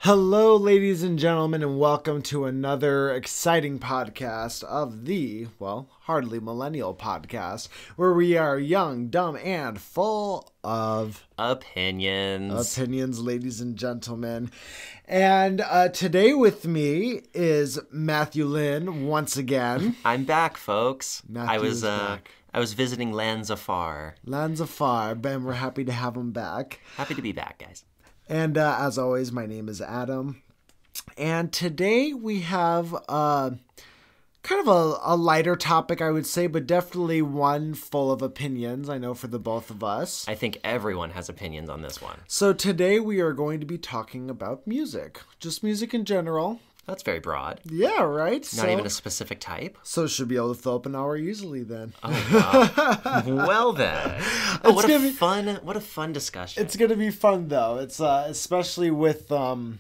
Hello, ladies and gentlemen, and welcome to another exciting podcast of the, hardly millennial podcast, where we are young, dumb, and full of opinions, ladies and gentlemen. And today with me is Matthew Lynn once again. I'm back, folks. Matthew is back. I was visiting lands afar. Lands afar, Ben, we're happy to have him back. Happy to be back, guys. And as always, my name is Adam. And today we have kind of a lighter topic, I would say, but definitely one full of opinions, I know, for the both of us. I think everyone has opinions on this one. So today we are going to be talking about music. Just music in general. That's very broad. Yeah, right? Not even a specific type. So should be able to fill up an hour easily then. Oh, wow. Well then. Oh, what a fun discussion. It's going to be fun though. It's especially with all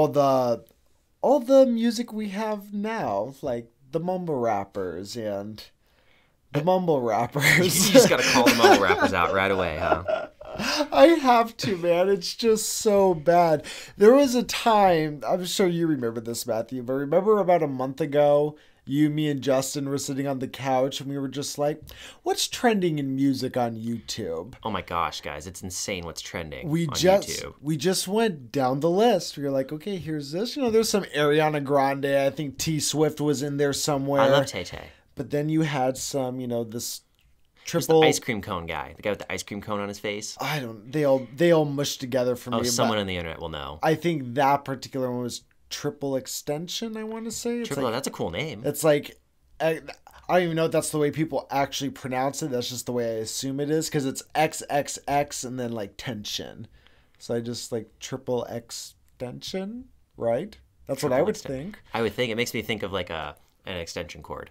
the music we have now, like the mumble rappers and the mumble rappers. You just got to call the mumble rappers out right away, huh? I have to, man. It's just so bad. There was a time, I'm sure you remember this, Matthew, but remember about a month ago, you, me, and Justin were sitting on the couch and we were just like, what's trending in music on YouTube? Oh my gosh, guys. It's insane what's trending on YouTube. YouTube. We just went down the list. We were like, okay, here's this. You know, there's some Ariana Grande. I think T Swift was in there somewhere. I love Tay Tay. But then you had some, this triple... the ice cream cone guy. The guy with the ice cream cone on his face. They all mushed together for me. Oh, someone on the internet will know. I think that particular one was Triple Extension, I want to say. That's a cool name. It's like, I don't even know if that's the way people actually pronounce it. That's just the way I assume it is, because it's XXX and then like tension. So I just like Triple Extension, right? That's what I would think. I would think. It makes me think of like an extension cord.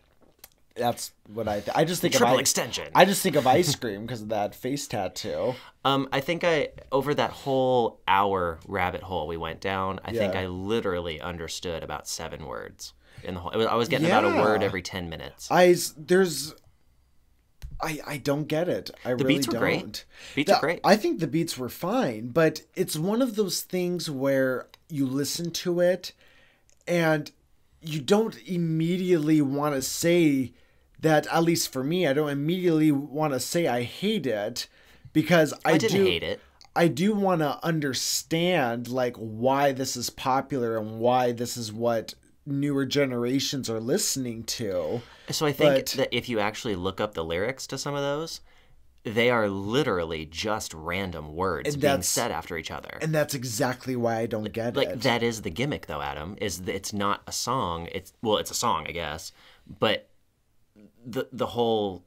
That's what I think. I just think triple extension. I just think of ice cream because of that face tattoo. I think over that whole hour rabbit hole we went down, I think I literally understood about 7 words in the whole. I was getting about a word every 10 minutes. I don't get it. The really beats were don't. Great. Beats are great. I think the beats were fine, but it's one of those things where you listen to it and you don't immediately want to say that, at least for me, I don't immediately want to say I hate it, because I didn't hate it. I do want to understand like why this is popular and why this is what newer generations are listening to. So I think that if you actually look up the lyrics to some of those, they are literally just random words being said after each other. And that's exactly why I don't get it. That is the gimmick, though, Adam, is that it's not a song. It's a song, I guess, but the whole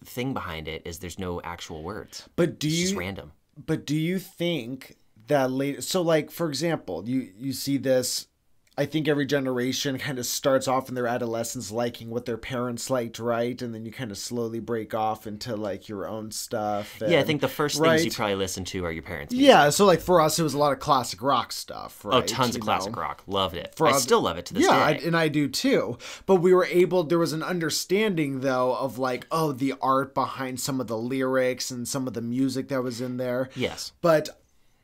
thing behind it is there's no actual words. But it's just random. But do you think that later? So, like, for example, you see this. I think every generation kind of starts off in their adolescence liking what their parents liked, right? And then you kind of slowly break off into like your own stuff. I think the first things you probably listen to are your parents' music. Yeah, so like for us, it was a lot of classic rock stuff, right? Oh, tons of classic rock. Loved it. I still love it to this day. Yeah, and I do too. But there was an understanding though of like, the art behind some of the lyrics and some of the music that was in there. Yes. But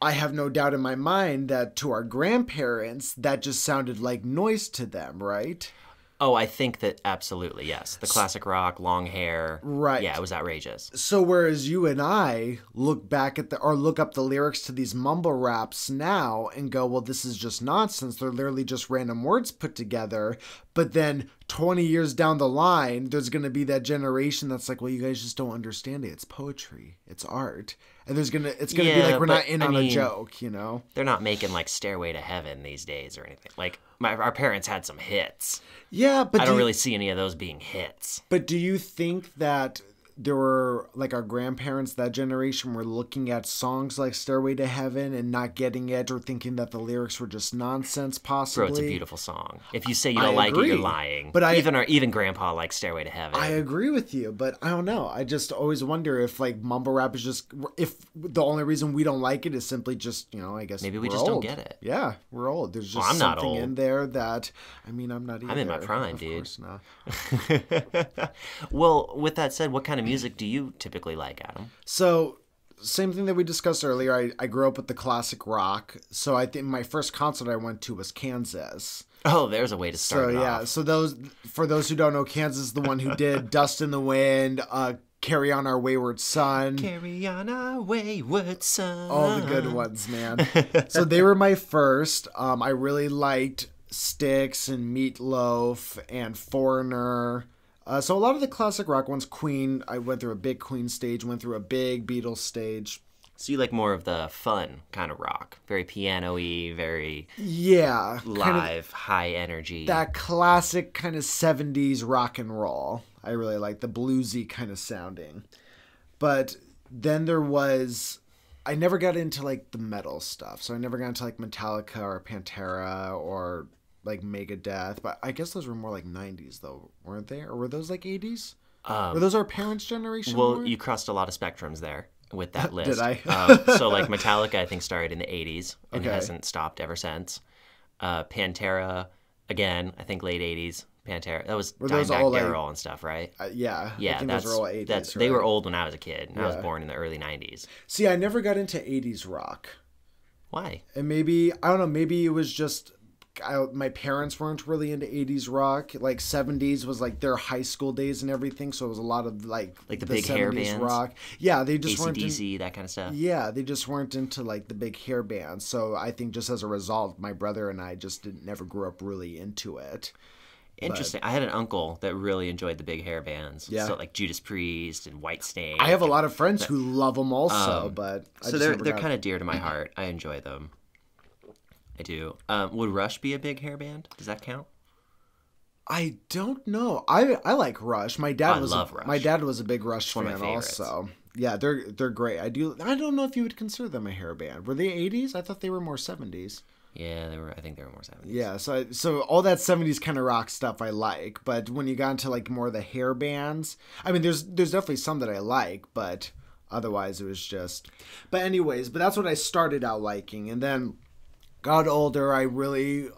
I have no doubt in my mind that to our grandparents, that just sounded like noise to them, right? Oh, I think that absolutely, yes. The classic rock, long hair. Right. Yeah, it was outrageous. So whereas you and I look back at look up the lyrics to these mumble raps now and go, well, this is just nonsense. They're literally just random words put together. But then 20 years down the line, there's going to be that generation that's like, well, you guys just don't understand it. It's poetry. It's art. And it's going to be like, we're not in on a joke, you know? They're not making like Stairway to Heaven these days or anything. Like our parents had some hits. Yeah, but I don't really see any of those being hits. But do you think that there were, like, our grandparents, that generation, were looking at songs like Stairway to Heaven and not getting it, or thinking that the lyrics were just nonsense, possibly? Bro, it's a beautiful song. If you say you don't like it, you're lying. But even Grandpa likes Stairway to Heaven. I agree with you, but I don't know. I just always wonder if, like, mumble rap is just... If the only reason we don't like it is simply just, I guess maybe we just don't get it. Yeah, we're old. There's just something in there that... I mean, I'm not either. I'm in my prime, dude. Of course not. Well, with that said, what kind of music do you typically like, Adam? So same thing that we discussed earlier. I grew up with the classic rock, so I think my first concert I went to was Kansas. Oh, there's a way to start it off. So for those who don't know, Kansas is the one who did Dust in the Wind, Carry On Our Wayward Son. Carry on our wayward son. All the good ones, man. So they were my first. I really liked Styx and Meatloaf and Foreigner. So a lot of the classic rock ones, Queen, I went through a big Queen stage, went through a big Beatles stage. So you like more of the fun kind of rock. Very piano-y, very live, kind of high energy. That classic kind of 70s rock and roll. I really like the bluesy kind of sounding. But then I never got into like the metal stuff. So I never got into like Metallica or Pantera or like Megadeth. But I guess those were more like 90s though, weren't they? Or were those like 80s? Were those our parents' generation? Well, more? You crossed a lot of spectrums there with that list. Did I? So like Metallica, I think, started in the 80s and hasn't stopped ever since. Pantera, again, I think late 80s. Pantera, that was Dimebag Darrell and stuff, right? Yeah. Yeah, I think those were all 80s, right? They were old when I was a kid, and I was born in the early 90s. See, I never got into 80s rock. Why? And maybe, I don't know, maybe it was just my parents weren't really into 80s rock. Like 70s was like their high school days and everything, so it was a lot of like the big hair bands, rock. Yeah, they just weren't AC/DC, that kind of stuff. Yeah, they just weren't into like the big hair bands. So I think just as a result, my brother and I just never grew up really into it. Interesting. I had an uncle that really enjoyed the big hair bands. Yeah. So like Judas Priest and Whitesnake. I have a lot of friends who love them also, but so they're kind of dear to my heart. I enjoy them. I do. Would Rush be a big hair band? Does that count? I don't know. I like Rush. My dad love Rush. My dad was a big Rush fan one of my favorites. also. Yeah, they're great. I don't know if you would consider them a hair band. Were they 80s? I thought they were more 70s. Yeah, I think they were more 70s. Yeah, so all that 70s kind of rock stuff I like, but when you got into like more of the hair bands, I mean there's definitely some that I like, but otherwise it was just but that's what I started out liking, and then got older, I really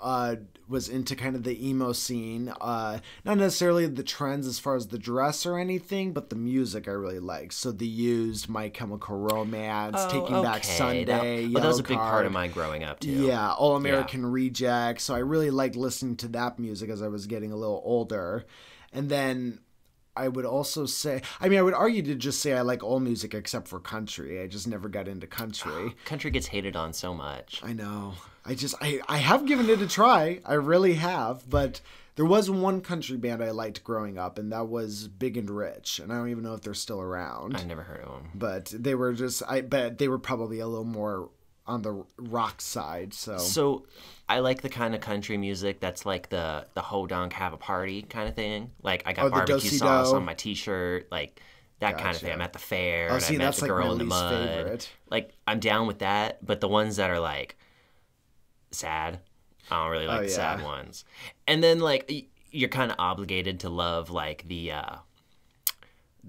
was into kind of the emo scene. Not necessarily the trends as far as the dress or anything, but the music I really liked. So The Used, My Chemical Romance, Taking Back Sunday, that was a big part of my growing up too. Yeah, All American Reject. So I really liked listening to that music as I was getting a little older. And then I would also say, I would argue to just say I like all music except for country. I just never got into country. Country gets hated on so much. I know. I have given it a try. I really have. But there was one country band I liked growing up, and that was Big and Rich. And I don't even know if they're still around. I never heard of them. But they were I bet they were probably a little more on the rock side. So I like the kind of country music that's like the ho-dunk have a party kind of thing. Like I got barbecue sauce on my t-shirt, like that kind of thing. I'm at the fair and I met the girl in the mud. Favorite. Like I'm down with that, but the ones that are like sad, I don't really like the sad ones. And then like you're kind of obligated to love like the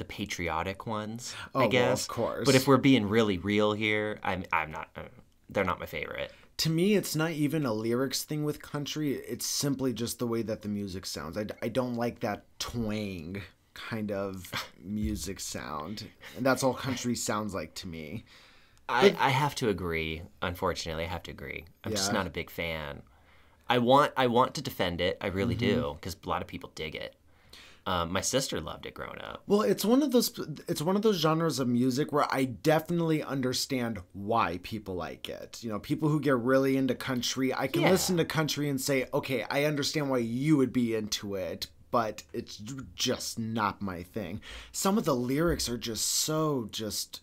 patriotic ones, I guess. Well, of course. But if we're being really real here, I'm not. They're not my favorite. To me, it's not even a lyrics thing with country. It's simply just the way that the music sounds. I don't like that twang kind of music sound. And that's all country sounds like to me. I have to agree. Unfortunately, I have to agree. I'm just not a big fan. I want to defend it. I really do, because a lot of people dig it. My sister loved it growing up. Well, it's one of those genres of music where I definitely understand why people like it. You know, people who get really into country, I can listen to country and say, okay, I understand why you would be into it, but it's just not my thing. Some of the lyrics are just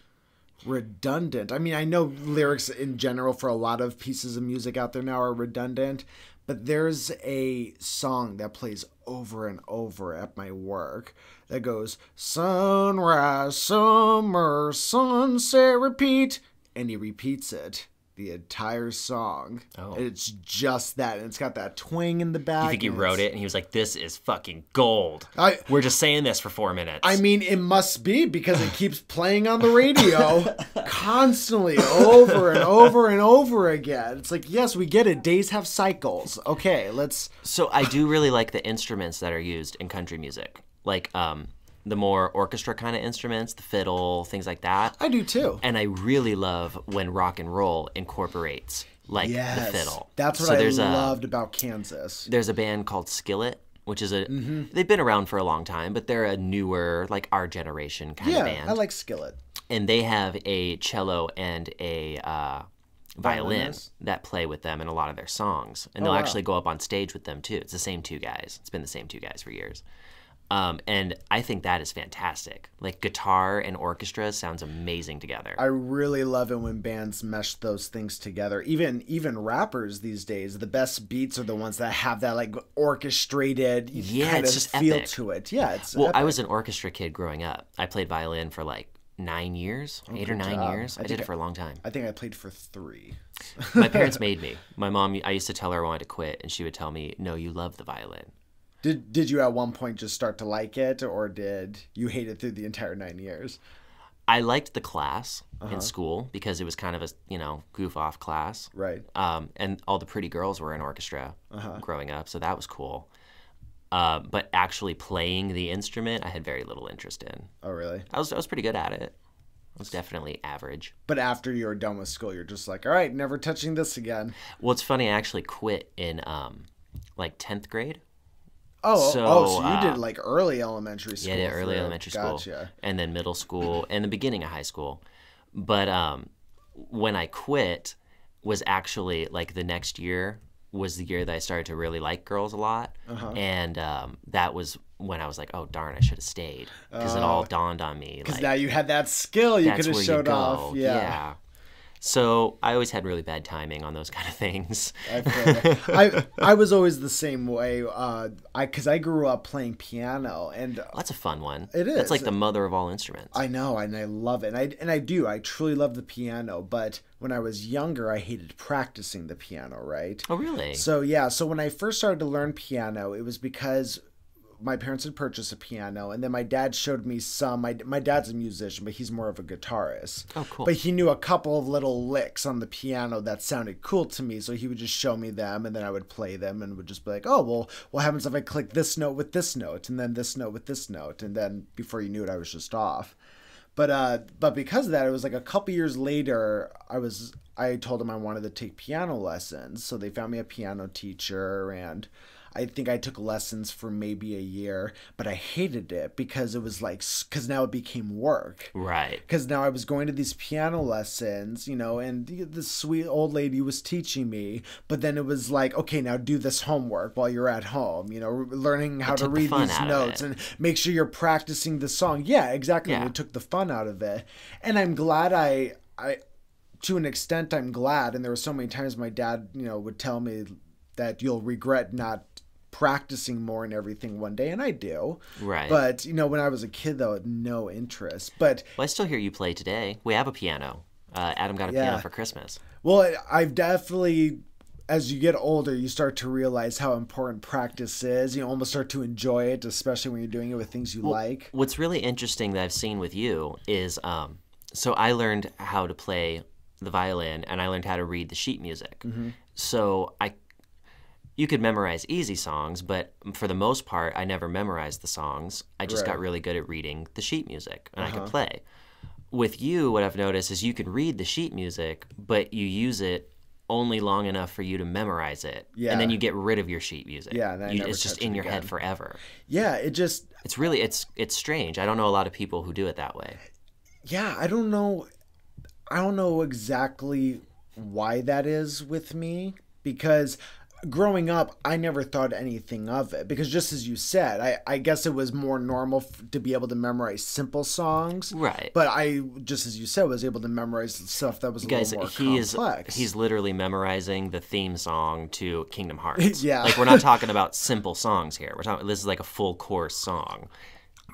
redundant. I mean, I know lyrics in general for a lot of pieces of music out there now are redundant, but there's a song that plays over and over at my work that goes, sunrise, summer, sunset, repeat. And he repeats it the entire song. Oh. And it's just that. And it's got that twang in the back. You think he wrote it and he was like, this is fucking gold. We're just saying this for 4 minutes. I mean, it must be, because it keeps playing on the radio constantly over and over and over again. It's like, yes, we get it. Days have cycles. Okay, let's... So I do really like the instruments that are used in country music. Like, the more orchestra kind of instruments, the fiddle, things like that. I do too. And I really love when rock and roll incorporates the fiddle. That's what I loved about Kansas. There's a band called Skillet, which is they've been around for a long time, but they're a newer, like our generation kind of band. Yeah, I like Skillet. And they have a cello and a violin that play with them in a lot of their songs. And they'll actually go up on stage with them too. It's the same two guys. It's been the same two guys for years. And I think that is fantastic. Like guitar and orchestra sounds amazing together. I really love it when bands mesh those things together. Even rappers these days, the best beats are the ones that have that like orchestrated kind of feel epic. To it. Yeah, it's well, epic. I was an orchestra kid growing up. I played violin for like 9 years, 8 or 9 years. I did it for a long time. I think I played for 3. My parents made me. My mom, I used to tell her I wanted to quit, and she would tell me, "No, you love the violin." Did you at one point just start to like it, or did you hate it through the entire 9 years? I liked the class in school because it was kind of a goof off class, right? And all the pretty girls were in orchestra growing up, so that was cool. But actually playing the instrument, I had very little interest in. Oh, really? I was pretty good at it. I was definitely average. But after you were done with school, you're just like, all right, never touching this again. Well, it's funny. I actually quit in like 10th grade. So you did like early elementary school. Yeah, early elementary school. Gotcha. And then middle school and the beginning of high school. But when I quit was actually like the next year was the year that I started to really like girls a lot. And that was when I was like, oh, darn, I should have stayed. Because it all dawned on me. Because now you had that skill you could have showed off. Yeah. So I always had really bad timing on those kind of things. I feel that. I was always the same way. Because I grew up playing piano, and that's a fun one. It is. That's like the mother of all instruments. I know, and I love it. And I do. I truly love the piano. But when I was younger, I hated practicing the piano. Right? Oh, really? So yeah. So when I first started to learn piano, it was because my parents had purchased a piano, and then my dad showed me some. My dad's a musician, but he's more of a guitarist. Oh, cool. But he knew a couple of little licks on the piano that sounded cool to me, so he would just show me them, and then I would play them, and would just be like, oh, well, what happens if I click this note with this note, and then this note with this note, and then before you knew it, I was just off. But because of that, it was like a couple years later, I told them I wanted to take piano lessons, so they found me a piano teacher, and I think I took lessons for maybe a year, but I hated it because it was like, because now it became work. Right. Because now I was going to these piano lessons, and the sweet old lady was teaching me, but then it was like, okay, now do this homework while you're at home, learning how to read these notes and make sure you're practicing the song. Yeah, exactly. Yeah. It took the fun out of it. And I'm glad I to an extent, I'm glad. And there were so many times my dad, would tell me that you'll regret not practicing more and everything one day, and I do. Right. But, when I was a kid, though, I had no interest. But I still hear you play today. We have a piano. Adam got a piano for Christmas. Well, I've definitely, as you get older, you start to realize how important practice is. You almost start to enjoy it, especially when you're doing it with things you like. What's really interesting that I've seen with you is, so I learned how to play the violin, and I learned how to read the sheet music. So you could memorize easy songs, but for the most part, I never memorized the songs. I just got really good at reading the sheet music, and I could play. With you, what I've noticed is you can read the sheet music, but you use it only long enough for you to memorize it. Yeah. And then you get rid of your sheet music. Yeah, and it's just in your head forever. Yeah, it's really, it's strange. I don't know a lot of people who do it that way. Yeah, I don't know exactly why that is with me, because growing up, I never thought anything of it, because just as you said, I guess it was more normal to be able to memorize simple songs. Right. But I, just as you said, was able to memorize stuff that was a little more complex. He's literally memorizing the theme song to Kingdom Hearts. Yeah. Like, we're not talking about simple songs here. This is like a full course song.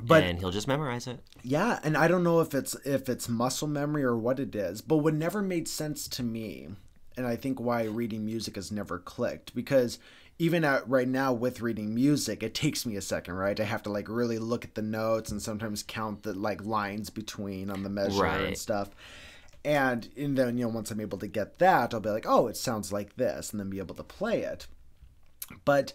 And he'll just memorize it. Yeah, and I don't know if it's muscle memory or what it is, but what never made sense to me, and I think why reading music has never clicked, because even right now with reading music, it takes me a second, right? I have to like really look at the notes and sometimes count the like lines between on the measure and stuff. And then, once I'm able to get that, I'll be like, oh, it sounds like this, and then be able to play it. But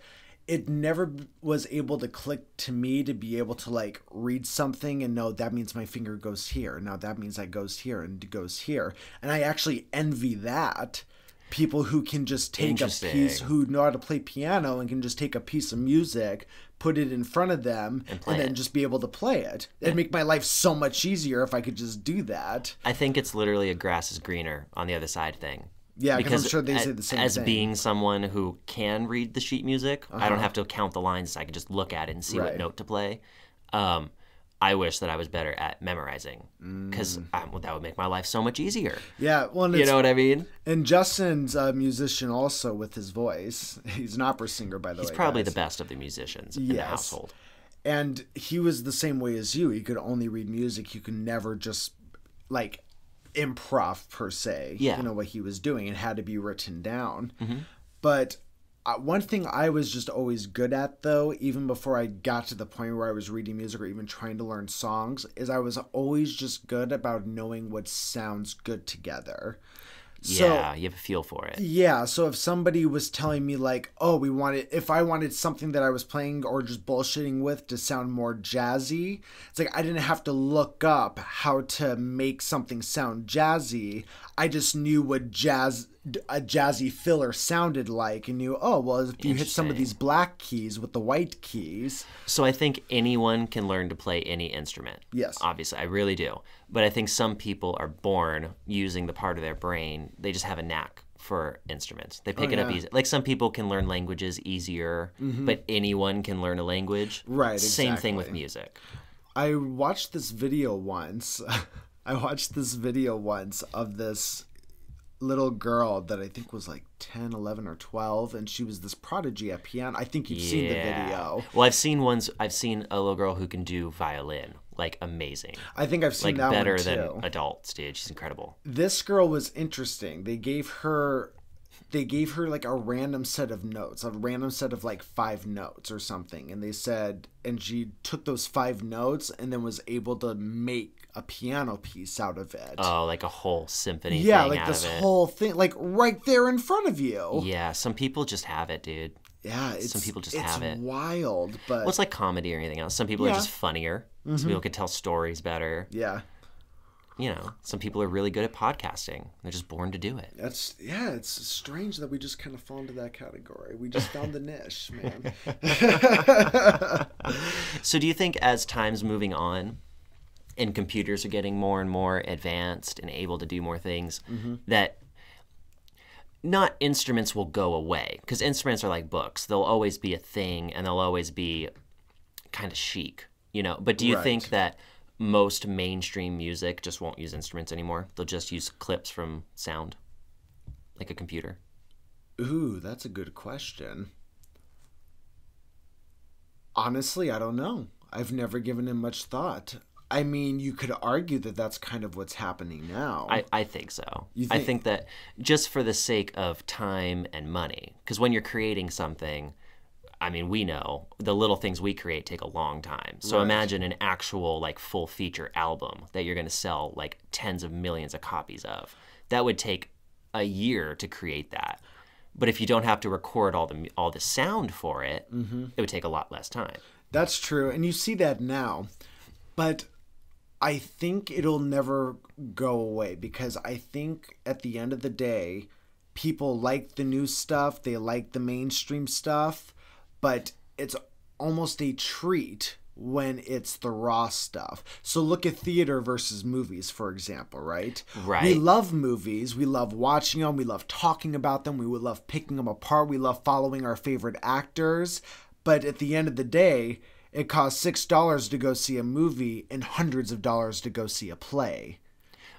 it never was able to click to me to be able to like read something and know that means my finger goes here. Now that means that goes here and goes here. And I actually envy that. People who can just take a piece, who know how to play piano and can just take a piece of music, put it in front of them, and then just be able to play it. It'd make my life so much easier if I could just do that. I think it's literally a grass is greener on the other side thing. Yeah, because I'm sure they say the same thing. As being someone who can read the sheet music, I don't have to count the lines. I can just look at it and see what note to play. I wish that I was better at memorizing because that would make my life so much easier. Yeah, well, you know what I mean? And Justin's a musician also with his voice. He's an opera singer, by the way. He's probably the best of the musicians in the household. And he was the same way as you. He could only read music. You could never just, like, improv per se. Yeah. You know, what he was doing. It had to be written down. But one thing I was just always good at, though, even before I got to the point where I was reading music or even trying to learn songs, is I was always just good about knowing what sounds good together. Yeah, you have a feel for it. Yeah, so if somebody was telling me like, oh, if I wanted something that I was playing or just bullshitting with to sound more jazzy, it's like I didn't have to look up how to make something sound jazzy. I just knew what a jazzy filler sounded like and knew, oh, well, if you hit some of these black keys with the white keys. So I think anyone can learn to play any instrument. Yes. Obviously, I really do. But I think some people are born using the part of their brain. They just have a knack for instruments. They pick it up easy. Like some people can learn languages easier, but anyone can learn a language. Right, Same exactly. thing with music. I watched this video once. Of this little girl that I think was like 10, 11, or 12, and she was this prodigy at piano. I think you've seen the video. Well, I've seen a little girl who can do violin, like amazing. I think I've seen that one too. Like better than adults, dude. She's incredible. This girl was interesting. They gave her like a random set of notes, a random set of like 5 notes or something, and she took those 5 notes and then was able to make a piano piece out of it. Oh, like a whole symphony thing like out this of it. Whole thing, like right there in front of you. Yeah, some people just have it, dude. Yeah, some people just have it. It's wild, but... Well, it's like comedy or anything else. Some people are just funnier. Some people can tell stories better. Yeah. You know, some people are really good at podcasting. They're just born to do it. It's strange that we just kind of fall into that category. We just found the niche, man. So do you think as time's moving on and computers are getting more and more advanced and able to do more things, that not instruments will go away? Because instruments are like books. They'll always be a thing and they'll always be kind of chic, you know? But do you think that most mainstream music just won't use instruments anymore? They'll just use clips from sound, like a computer? Ooh, that's a good question. Honestly, I don't know. I've never given it much thought. I mean, you could argue that that's kind of what's happening now. I think so. I think that just for the sake of time and money, because when you're creating something, I mean, we know the little things we create take a long time. So imagine an actual like full feature album that you're going to sell like tens of millions of copies of. That would take a year to create that. But if you don't have to record all the sound for it, it would take a lot less time. That's true. And you see that now. But I think it'll never go away because I think at the end of the day, people like the new stuff. They like the mainstream stuff. But it's almost a treat when it's the raw stuff. So look at theater versus movies, for example, right? Right. We love movies. We love watching them. We love talking about them. We would love picking them apart. We love following our favorite actors. But at the end of the day, it costs $6 to go see a movie and hundreds of dollars to go see a play.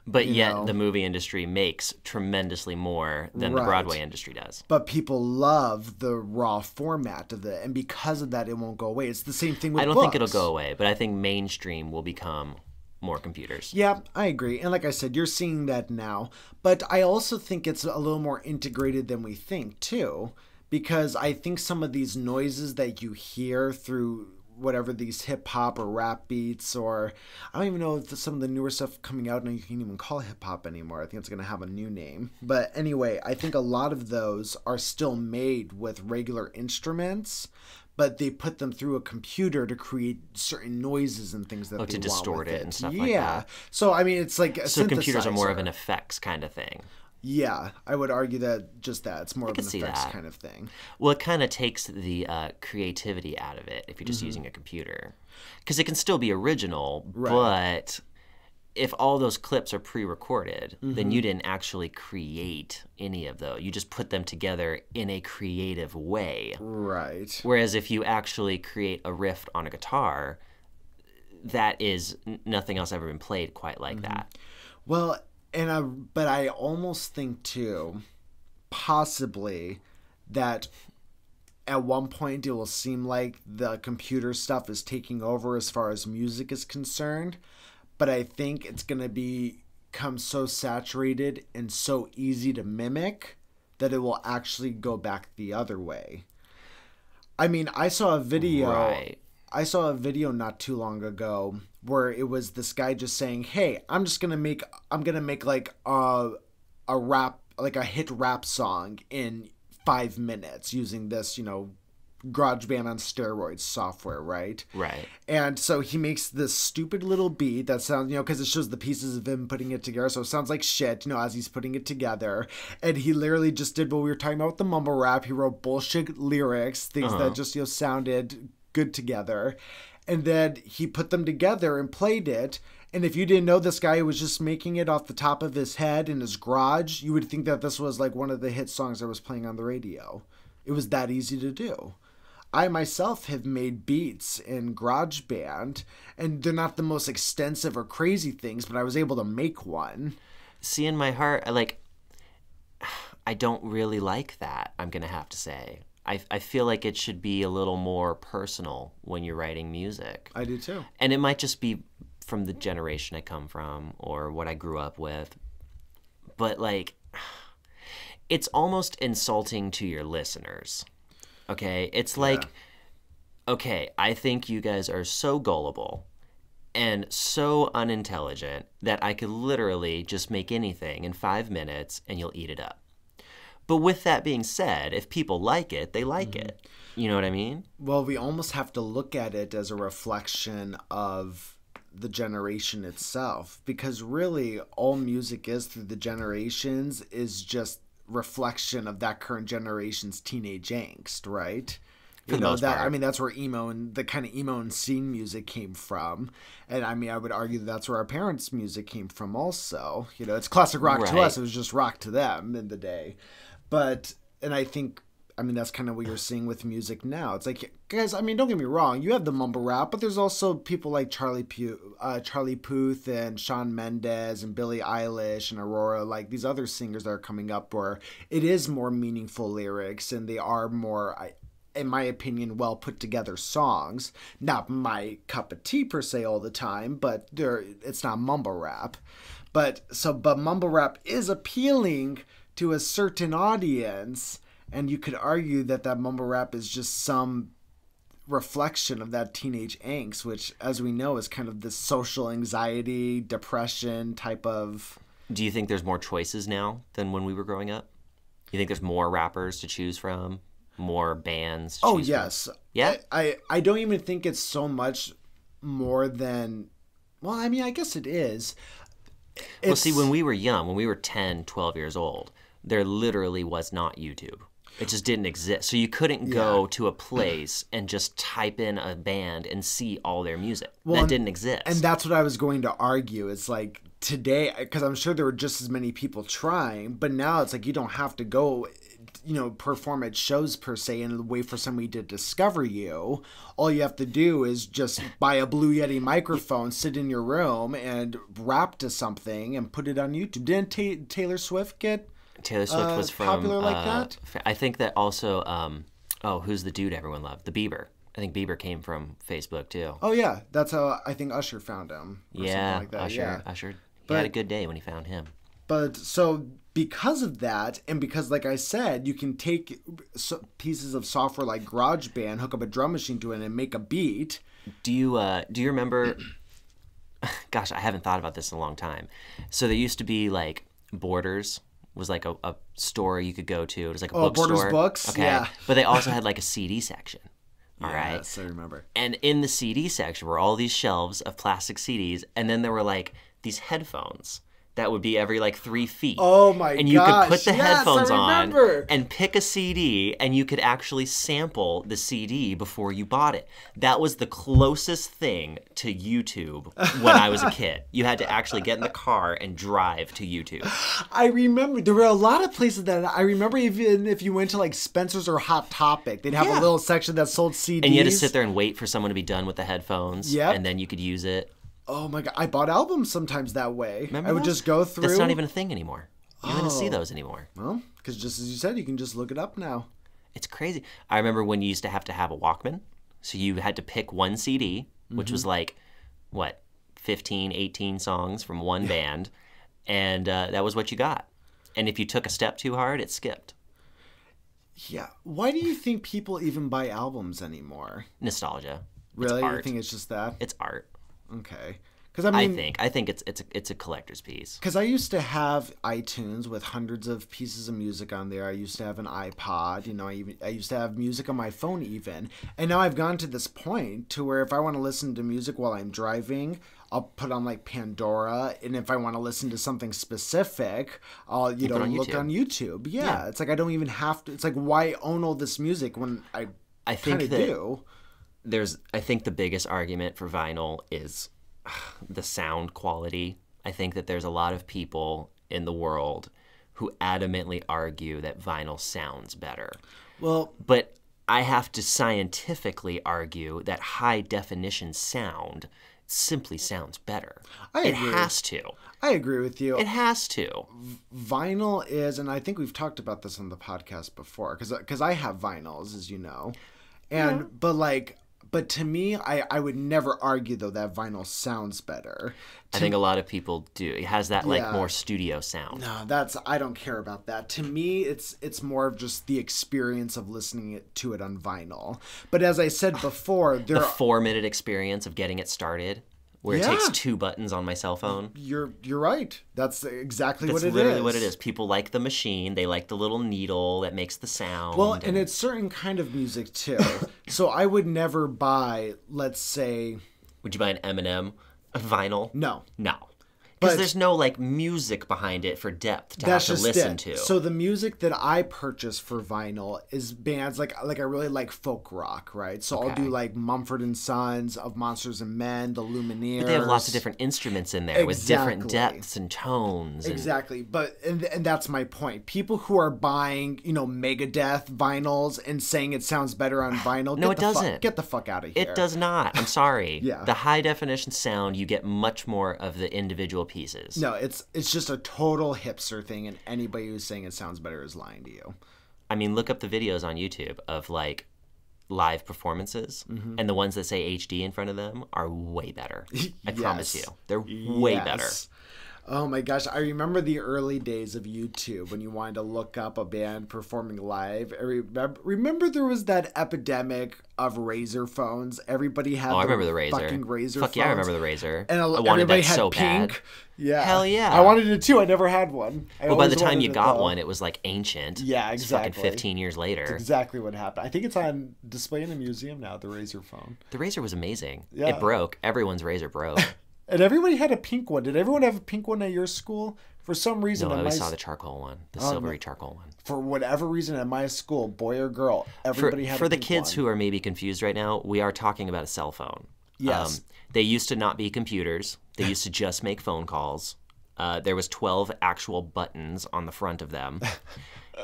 But yet the movie industry makes tremendously more than the Broadway industry does. But people love the raw format of it, and because of that, it won't go away. It's the same thing with books. I don't think it'll go away, but I think mainstream will become more computers. Yeah, I agree. And like I said, you're seeing that now. But I also think it's a little more integrated than we think, too. Because I think some of these noises that you hear through whatever these hip hop or rap beats, or I don't even know if some of the newer stuff coming out now you can't even call hip hop anymore. I think it's going to have a new name. But anyway, I think a lot of those are still made with regular instruments, but they put them through a computer to create certain noises and things that they to want distort with it and stuff like that. Yeah. So, I mean, it's like a So computers are more of synthesizer. an effects kind of thing. Yeah, I would argue that just that. It's more of an see effects that. kind of thing. Well, it kind of takes the creativity out of it if you're just using a computer. Because it can still be original, but if all those clips are pre-recorded, then you didn't actually create any of those. You just put them together in a creative way. Right. Whereas if you actually create a riff on a guitar, that is nothing else ever been played quite like that. Well, but I almost think too, possibly, that at one point it will seem like the computer stuff is taking over as far as music is concerned. But I think it's going to become so saturated and so easy to mimic that it will actually go back the other way. I mean, I saw a video. Right. I saw a video not too long ago where it was this guy just saying, "Hey, I'm gonna make like a rap, like a hit rap song in 5 minutes using this, GarageBand on steroids software, right?" Right. And so he makes this stupid little beat that sounds, because it shows the pieces of him putting it together. So it sounds like shit, as he's putting it together. And he literally just did what we were talking about with the mumble rap. He wrote bullshit lyrics, things that just, sounded good together. And then he put them together and played it. And if you didn't know this guy was just making it off the top of his head in his garage, you would think that this was like one of the hit songs that was playing on the radio. It was that easy to do. I myself have made beats in GarageBand, and they're not the most extensive or crazy things, but I was able to make one. See, in my heart, I don't really like that, I'm going to have to say. I feel like it should be a little more personal when you're writing music. I do too. And it might just be from the generation I come from or what I grew up with. But, it's almost insulting to your listeners. Okay? It's like, okay, I think you guys are so gullible and so unintelligent that I could literally just make anything in 5 minutes and you'll eat it up. But with that being said, if people like it, they like it. You know what I mean? Well, we almost have to look at it as a reflection of the generation itself, because really all music is through the generations is just reflection of that current generation's teenage angst, right? For the most part. I mean, that's where emo and the kind of emo and scene music came from. And I mean, I would argue that's where our parents' music came from also. It's classic rock to us. It was just rock to them in the day. And I think, that's kind of what you're seeing with music now. It's like, guys, don't get me wrong. You have the mumble rap, but there's also people like Charlie Puth and Shawn Mendes and Billie Eilish and Aurora, like these other singers that are coming up where it is more meaningful lyrics and they are more, in my opinion, well put together songs. Not my cup of tea per se all the time, but it's not mumble rap. But mumble rap is appealing to a certain audience, and you could argue that mumble rap is just some reflection of that teenage angst, which, as we know, is kind of this social anxiety, depression type of... Do you think there's more choices now than when we were growing up? You think there's more rappers to choose from? More bands to choose yes. from? Yeah? I don't even think it's so much more than... Well, I guess it is. Well, see, when we were young, when we were 10, 12 years old, there literally was not YouTube. It just didn't exist. So you couldn't go to a place and just type in a band and see all their music. That didn't exist. And that's what I was going to argue. It's like today, because I'm sure there were just as many people trying, but now it's like you don't have to go, perform at shows per se and wait for somebody to discover you. All you have to do is just buy a Blue Yeti microphone, sit in your room, and rap to something and put it on YouTube. Didn't Taylor Swift get... Taylor Swift was from popular like that? I think that also. Who's the dude everyone loved? The Bieber. I think Bieber came from Facebook too. Oh yeah, that's how I think Usher found him. Or something like that. Usher. He had a good day when he found him. But so because of that, and because like I said, you can take pieces of software like GarageBand, hook up a drum machine to it, and make a beat. Do you remember? Gosh, I haven't thought about this in a long time. So there used to be like Borders. Was like a store you could go to. It was like a bookstore. Borders Books? Okay. Yeah. But they also had like a CD section. All right. Yes, I remember. And in the CD section were all these shelves of plastic CDs, and then there were like these headphones that would be every like 3 feet. Oh my gosh. And you could put the headphones I on remember. and pick a CD, and you could actually sample the CD before you bought it. That was the closest thing to YouTube when I was a kid. You had to actually get in the car and drive to YouTube. I remember there were a lot of places that I remember, even if you went to like Spencer's or Hot Topic, they'd have a little section that sold CDs. And you had to sit there and wait for someone to be done with the headphones. Yep. And then you could use it. Oh my God. I bought albums sometimes that way. Remember I would those? just go through. That's not even a thing anymore. You don't even see those anymore. Well, because just as you said, you can just look it up now. It's crazy. I remember when you used to have a Walkman. So you had to pick one CD, which was like, what, 15, 18 songs from one band. And that was what you got. And if you took a step too hard, it skipped. Yeah. Why do you think people even buy albums anymore? Nostalgia. Really? It's art. You think it's just that? It's art. Okay. Because I think it's a collector's piece. Because I used to have iTunes with hundreds of pieces of music on there. I used to have an iPod. You know, I used to have music on my phone even. And now I've gone to this point to where if I want to listen to music while I'm driving, I'll put on like Pandora. And if I want to listen to something specific, I'll look on YouTube. Yeah, it's like I don't even have to. It's like, why own all this music when I kind of do? I think the biggest argument for vinyl is the sound quality. I think that there's a lot of people in the world who adamantly argue that vinyl sounds better. Well, but I have to scientifically argue that high definition sound simply sounds better. It has to. I agree with you. It has to. Vinyl is, and I think we've talked about this on the podcast before, because I have vinyls, as you know, and But to me, I would never argue, though, that vinyl sounds better. I think a lot of people do. It has that, more studio sound. No, I don't care about that. To me, it's more of just the experience of listening to it on vinyl. But as I said before, the 4-minute experience of getting it started, where it takes 2 buttons on my cell phone. You're right. That's exactly what it is. That's literally what it is. People like the machine. They like the little needle that makes the sound. Well, and it's certain kind of music, too. So I would never buy, let's say... Would you buy an Eminem vinyl? No. No. Because there's no music behind it for depth to have to listen to. So the music that I purchase for vinyl is bands like I really like folk rock, right? So I'll do like Mumford & Sons, Of Monsters and Men, The Lumineers. But they have lots of different instruments in there with different depths and tones. Exactly. But and that's my point. People who are buying, Megadeth vinyls and saying it sounds better on vinyl, no, it doesn't. Get the fuck out of here. It does not. I'm sorry. Yeah. The high definition sound, you get much more of the individual pieces. No, it's just a total hipster thing, and anybody who's saying it sounds better is lying to you. I mean, look up the videos on YouTube of live performances, and the ones that say HD in front of them are way better. I promise you. They're way better. Oh my gosh, I remember the early days of YouTube when you wanted to look up a band performing live. Remember there was that epidemic of Razor phones? Everybody had I remember the Razor. Fucking Razor Fuck phones. yeah, I remember the Razor. And I wanted that so pink. bad. Yeah. Hell yeah. I wanted it too. I never had one. Well, by the time you got one, it was ancient. Yeah, exactly. It's fucking 15 years later. That's exactly what happened. I think it's on display in a museum now, the Razor phone. The Razor was amazing. Yeah. It broke. Everyone's Razor broke. And everybody had a pink one. Did everyone have a pink one at your school? For some reason, no, I always saw the charcoal one, the silvery charcoal one. For whatever reason, at my school, boy or girl, everybody had a pink one. For the kids who are maybe confused right now, we are talking about a cell phone. Yes. They used to not be computers. They used to just make phone calls. There was 12 actual buttons on the front of them.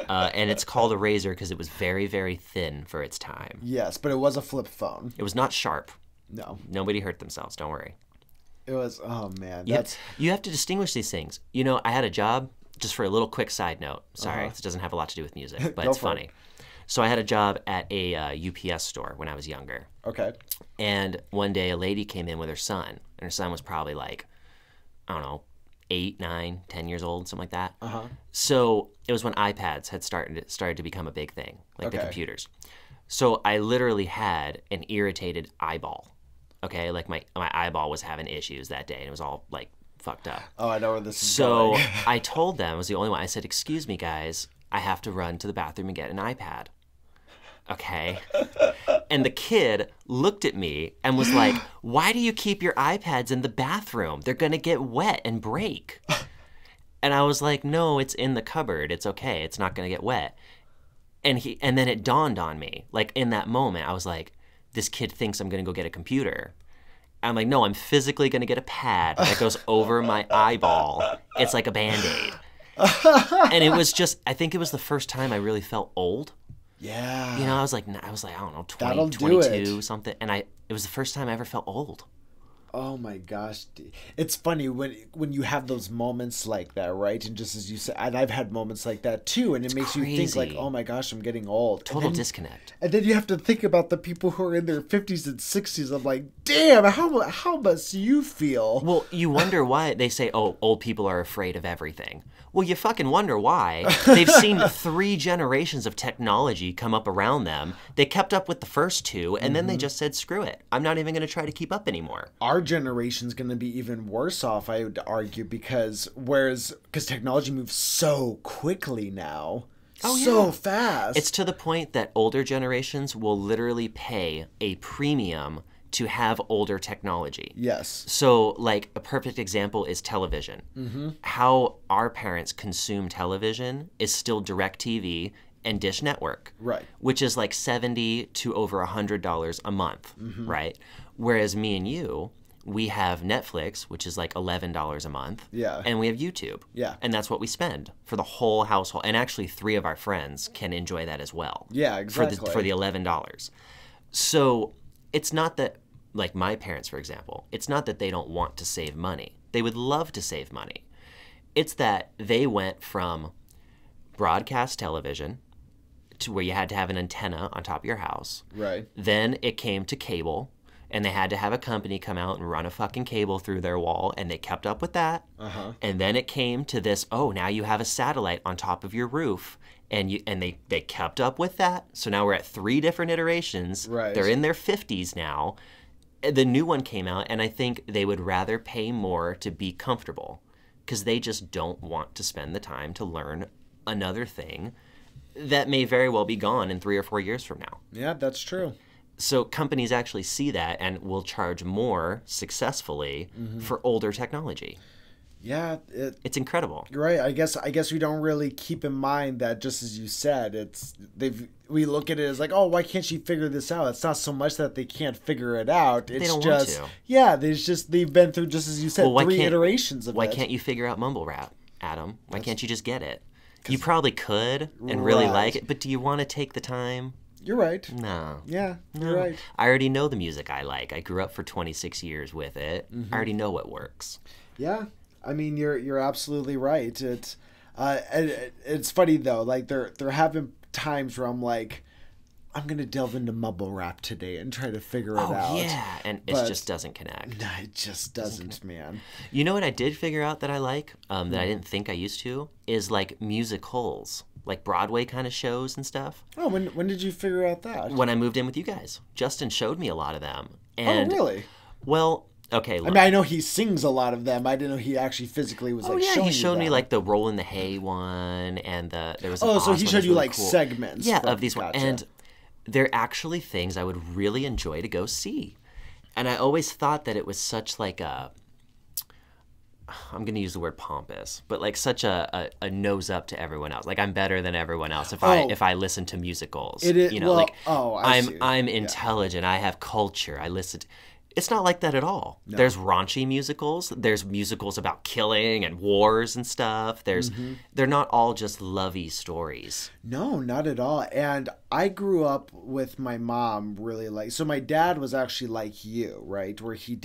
And it's called a Razor because it was very, very thin for its time. Yes, but it was a flip phone. It was not sharp. No. Nobody hurt themselves. Don't worry. It was, oh man. You have to distinguish these things. I had a job, just for a little quick side note. Sorry, this doesn't have a lot to do with music, but it's funny. So I had a job at a UPS store when I was younger. Okay. And one day a lady came in with her son, and her son was probably 8, 9, 10 years old, something like that. So it was when iPads had started to become a big thing, the computers. So I literally had an irritated eyeball. Okay, my eyeball was having issues that day, and it was all fucked up. Oh, I know where this is going. So I told them, I was the only one. I said, "Excuse me, guys, I have to run to the bathroom and get an iPad." Okay. And the kid looked at me and was like, why do you keep your iPads in the bathroom? They're going to get wet and break. And I was like, no, it's in the cupboard. It's okay. It's not going to get wet. And then it dawned on me, like in that moment, I was like, this kid thinks I'm going to go get a computer. I'm like, no, I'm physically going to get a pad that goes over my eyeball. It's like a Band-Aid. And it was just, I think it was the first time I really felt old. Yeah. You know, I was like, I don't know, 20, That'll 22, something. And it was the first time I ever felt old. Oh my gosh. It's funny when you have those moments like that, right? And just as you said, and I've had moments like that too, and it makes you think like, oh my gosh, I'm getting old. Total disconnect. And then you have to think about the people who are in their 50s and 60s. I'm like, damn, how must you feel? Well, you wonder why they say, oh, old people are afraid of everything. Well, you fucking wonder why. They've seen 3 generations of technology come up around them. They kept up with the first 2, and then they just said, screw it. I'm not even going to try to keep up anymore. Our generation's going to be even worse off, I would argue, because technology moves so quickly now. So fast. It's to the point that older generations will literally pay a premium to have older technology. Yes. So, like, a perfect example is television. How our parents consume television is still DirecTV and Dish Network. Right. Which is like $70 to over $100 a month, right? Whereas me and you, we have Netflix, which is like $11 a month. Yeah. And we have YouTube. Yeah. And that's what we spend for the whole household. And actually 3 of our friends can enjoy that as well. Yeah, exactly. For the $11. So it's not that, like my parents, for example, it's not that they don't want to save money. They would love to save money. It's that they went from broadcast television to where you had to have an antenna on top of your house. Right. Then it came to cable, and they had to have a company come out and run a fucking cable through their wall, and they kept up with that. And then it came to this, oh, now you have a satellite on top of your roof, and they kept up with that. So now we're at 3 different iterations. Right. They're in their 50s now. The new one came out, and I think they would rather pay more to be comfortable because they just don't want to spend the time to learn another thing that may very well be gone in 3 or 4 years from now. Yeah, that's true. So companies actually see that and will charge more successly for older technology. Yeah, it's incredible. You're right. I guess we don't really keep in mind that, just as you said, we look at it as like, oh, why can't she figure this out? It's not so much that they can't figure it out. It's they don't just want to. Yeah, they've been through, just as you said, 3 iterations of it. Why can't you figure out mumble rap, Adam? Why can't you just get it? You probably could and really like it, but do you want to take the time? You're right. No. Yeah, you're right. I already know the music I like. I grew up for 26 years with it. I already know what works. Yeah. I mean, you're absolutely right. It's funny though. Like there have been times where I'm like, I'm gonna delve into mumble rap today and try to figure it out. Oh yeah, and it just doesn't connect. No, it just doesn't, man. You know what I did figure out that I like, that I didn't think I used to, is like musicals, like Broadway kind of shows and stuff. Oh, when did you figure out that? When I moved in with you guys. Justin showed me a lot of them. And, oh, really? Well, okay. Look. I mean, I know he sings a lot of them. I didn't know he actually physically was like showing you them. He showed me like the Roll in the Hay one, and there was an so he showed you really like cool. segments. Yeah, of these gotcha. And they're actually things I would really enjoy to go see. And I always thought that it was such like a, I'm going to use the word pompous, but like such a nose up to everyone else. Like I'm better than everyone else if I listen to musicals. It is, you know, I'm intelligent. I have culture. I listen to, it's not like that at all. No. There's raunchy musicals. There's musicals about killing and wars and stuff. They're not all just lovey stories. No, not at all. And I grew up with my mom really so my dad was actually like you, right? Where he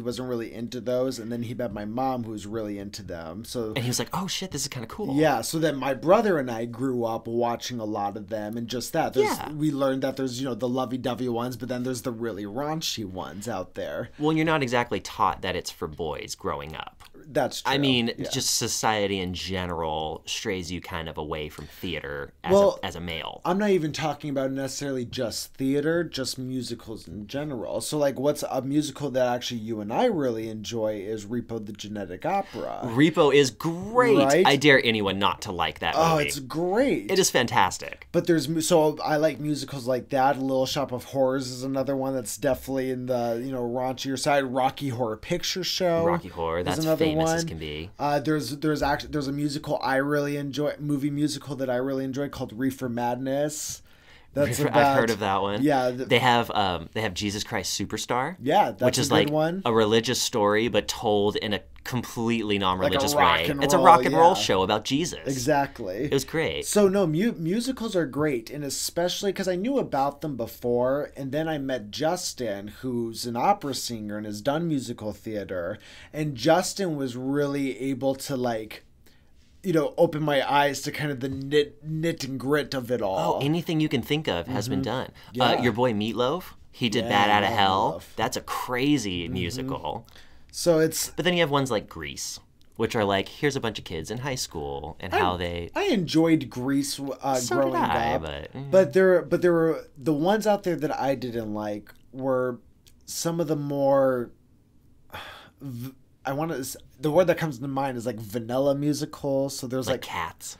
wasn't really into those. And then he met my mom who was really into them. And he was like, oh shit, this is kind of cool. Yeah. So then my brother and I grew up watching a lot of them, and just that. We learned that there's, the lovey-dovey ones, but then there's the really raunchy ones out there. Well, you're not exactly taught that it's for boys growing up. That's true. I mean, yeah. just society in general strays you kind of away from theater as a male. I'm not even talking about necessarily just theater, just musicals in general. So, like, what's a musical that actually you and I really enjoy is Repo the Genetic Opera. Repo is great. Right? I dare anyone not to like that movie. Oh, it's great. It is fantastic. But so I like musicals like that. Little Shop of Horrors is another one that's definitely in the raunchier side. Rocky Horror Picture Show. Rocky Horror, that's another famous one. as can be. There's a musical I really enjoy, movie musical that I really enjoy called Reefer Madness. I've heard of that one. Yeah, they have Jesus Christ Superstar. Yeah, that's which is a good like one. A religious story, but told in a completely non-religious way. It's a roll, rock and roll show about Jesus. Exactly. It was great. So no, musicals are great, and especially because I knew about them before, and then I met Justin, who's an opera singer and has done musical theater, and Justin was really able to open my eyes to kind of the knit and grit of it all. Oh, anything you can think of has been done. Yeah. Your boy Meatloaf, he did Bat Out of Hell. Meatloaf. That's a crazy musical. So But then you have ones like Grease, which are like, here's a bunch of kids in high school and how they... I enjoyed Grease So growing did I, up. But there were the ones out there that I didn't like were some of the more... the word that comes to mind is like vanilla musicals. So there's like Cats.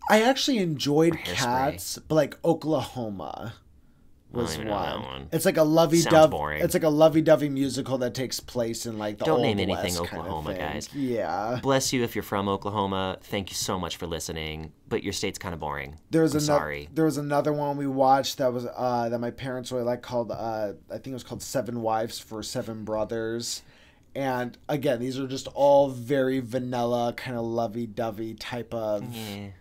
I actually enjoyed Hairspray. Cats, but like Oklahoma was I don't know that one. It's like a Sounds boring. It's like a lovey-dovey musical that takes place in like the Don't Old name anything West Oklahoma, kind of thing. guys. Yeah. Bless you if you're from Oklahoma. Thank you so much for listening. But your state's kind of boring. Sorry. There was another one we watched that was that my parents really liked called I think it was called Seven Wives for Seven Brothers. And again, these are just all very vanilla, kind of lovey-dovey type of,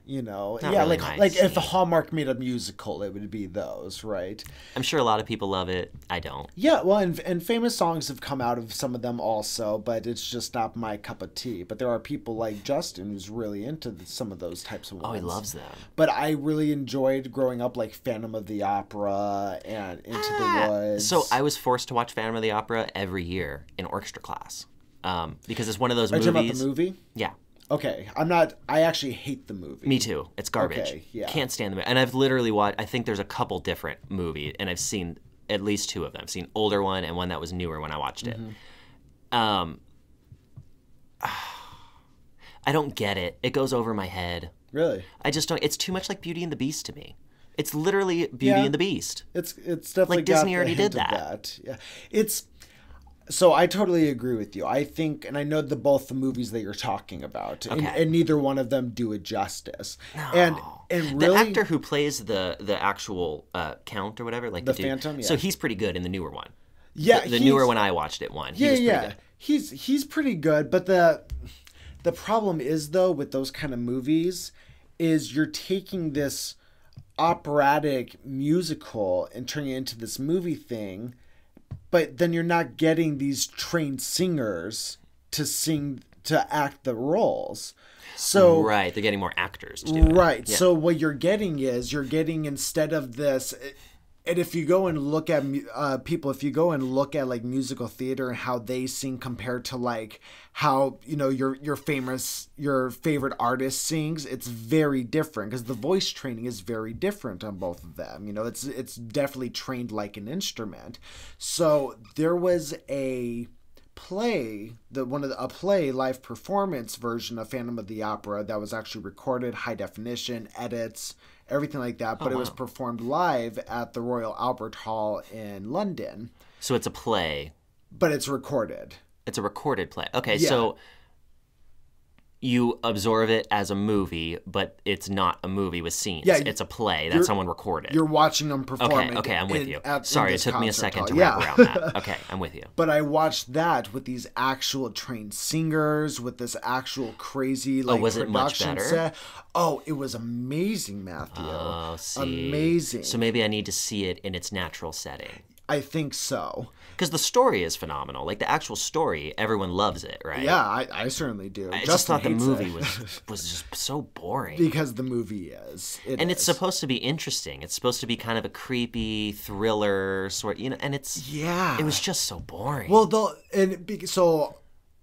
Not really my like if scene. Hallmark made a musical, it would be those, right? I'm sure a lot of people love it. I don't. Yeah, well, and famous songs have come out of some of them also, but it's just not my cup of tea. But there are people like Justin who's really into some of those types of ones. Oh, he loves them. But I really enjoyed growing up, like Phantom of the Opera and Into the Woods. So I was forced to watch Phantom of the Opera every year in orchestra class. Because it's one of those movies. Are you talking about the movie? Yeah. Okay, I'm not. I actually hate the movie. Me too. It's garbage. Okay, yeah. Can't stand the movie. And I've literally watched. I think there's a couple different movies, and I've seen at least two of them. I've seen older one and one that was newer when I watched it. I don't get it. It goes over my head. Really? I just don't. It's too much like Beauty and the Beast to me. It's literally Beauty and the Beast. It's definitely Like Disney got the already hint did of that. Yeah, it's. So I totally agree with you. I think, and I know both the movies that you're talking about, and neither one of them do it justice. No. And really, the actor who plays the actual count or whatever, like the dude, Phantom, yeah. so he's pretty good in the newer one. Yeah, the newer one I watched it one. He was pretty good. He's pretty good, but the problem is though with those kind of movies is you're taking this operatic musical and turning it into this movie thing. But then you're not getting these trained singers to act the roles. So right, they're getting more actors to do it. Right. Yeah. So what you're getting instead of this, and if you go and look at if you go and look at like musical theater and how they sing compared to like how your favorite artist sings, it's very different because the voice training is very different on both of them. It's definitely trained like an instrument. So there was a play, live performance version of Phantom of the Opera that was actually recorded, high definition, edits, everything like that, but it was performed live at the Royal Albert Hall in London. So it's a play. But it's recorded. It's a recorded play. Okay, Yeah. so you absorb it as a movie, but it's not a movie with scenes. Yeah, it's a play that someone recorded. You're watching them perform. Okay, I'm with you. In Sorry, it this took me a concert second hall. to wrap around that. Okay, I'm with you. But I watched that with these actual trained singers, with this actual crazy was it production much better? set. Oh, it was amazing, Matthew. Oh, see. Amazing. So maybe I need to see it in its natural setting. I think so. Because the story is phenomenal. Like, the actual story, everyone loves it, right? Yeah, I certainly do. I Justin just thought the hates movie it. was just so boring. Because the movie is. It's supposed to be interesting. It's supposed to be kind of a creepy thriller sort, and it's... Yeah. It was just so boring. Well, so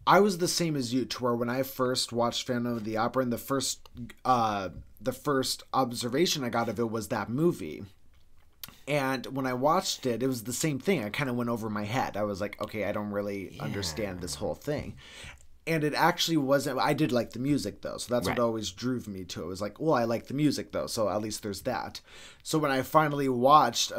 I was the same as you, to where when I first watched Phantom of the Opera, and the first observation I got of it was that movie. And when I watched it, it was the same thing. I kind of went over my head. I was like, okay, I don't really understand this whole thing. And it actually wasn't. I did like the music, though. So that's what always drove me to it. It was like, well, I like the music, though. So at least there's that. So when I finally watched,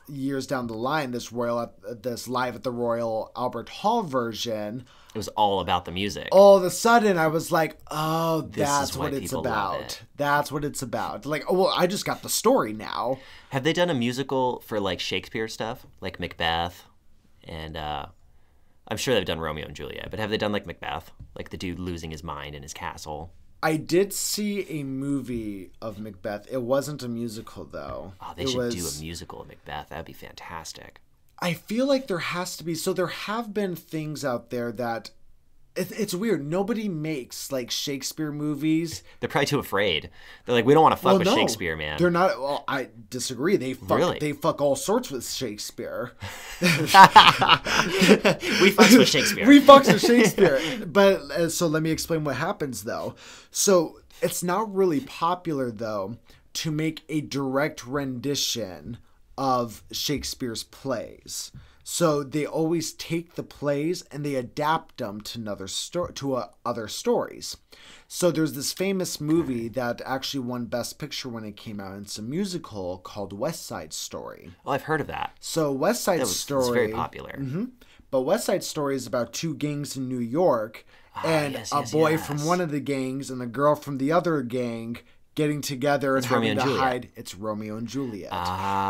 years down the line, this Live at the Royal Albert Hall version, it was all about the music. All of a sudden, I was like, oh, that's what it's about. That's what it's about. Like, oh, well, I just got the story now. Have they done a musical for, like, Shakespeare stuff? Like Macbeth? And I'm sure they've done Romeo and Juliet. But have they done, like, Macbeth? Like the dude losing his mind in his castle? I did see a movie of Macbeth. It wasn't a musical, though. Oh, they should do a musical of Macbeth. That would be fantastic. I feel like there has to be. So there have been things out there that it's weird. Nobody makes like Shakespeare movies. They're probably too afraid. They're like, we don't want to fuck with Shakespeare, man. They're not. Well, I disagree. They fuck all sorts with Shakespeare. We fucks with Shakespeare. We fucks with Shakespeare. But so let me explain what happens though. So it's not really popular though to make a direct rendition of Shakespeare's plays. So they always take the plays and they adapt them to other stories. So there's this famous movie that actually won Best Picture when it came out. It's a musical called West Side Story. Oh, I've heard of that. So West Side Story... It's very popular. Mm-hmm. But West Side Story is about two gangs in New York and a boy from one of the gangs and a girl from the other gang getting together and having to hide. It's Romeo and Juliet.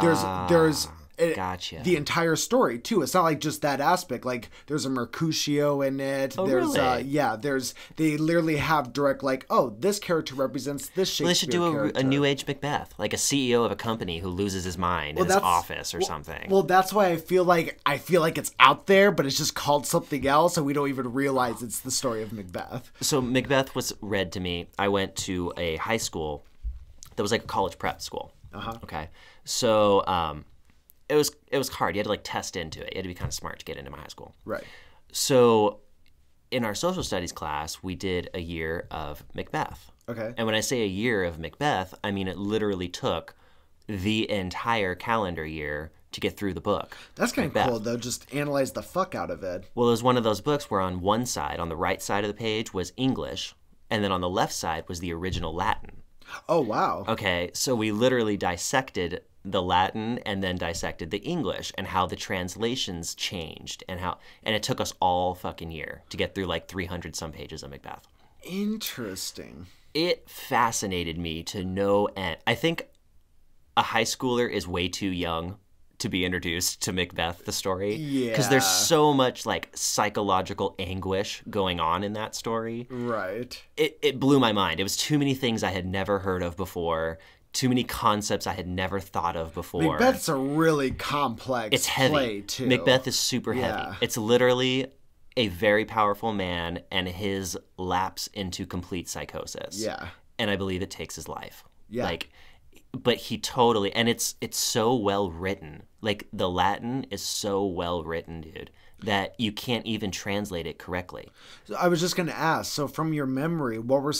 There's gotcha. The entire story too. It's not like just that aspect. Like there's a Mercutio in it. Oh, there's really? They literally have direct like, oh, this character represents this Shakespeare they should do character. a New Age Macbeth, like a CEO of a company who loses his mind in his office or something. Well, that's why I feel like it's out there, but it's just called something else, and we don't even realize it's the story of Macbeth. So Macbeth was read to me. I went to a high school that was like a college prep school. Okay, so it was hard. You had to like test into it. You had to be kind of smart to get into my high school. Right. So in our social studies class, we did a year of Macbeth. Okay. And when I say a year of Macbeth, I mean it literally took the entire calendar year to get through the book. That's kind of cool, though. Just analyze the fuck out of it. Well, it was one of those books where on one side, on the right side of the page, was English, and then on the left side was the original Latin. Oh, wow. Okay, so we literally dissected the Latin and then dissected the English and how the translations changed and it took us all fucking year to get through like 300 some pages of Macbeth. Interesting. It fascinated me to no end. I think a high schooler is way too young to be introduced to Macbeth, the story. Yeah. Because there's so much like psychological anguish going on in that story. Right. It blew my mind. It was too many things I had never heard of before. Too many concepts I had never thought of before. Macbeth's a really complex it's heavy. Play, too. Macbeth is super heavy. It's literally a very powerful man and his lapse into complete psychosis. Yeah. And I believe it takes his life. Yeah. But he totally, and it's so well written. Like the Latin is so well written, dude, that you can't even translate it correctly. So I was just going to ask, so from your memory, what were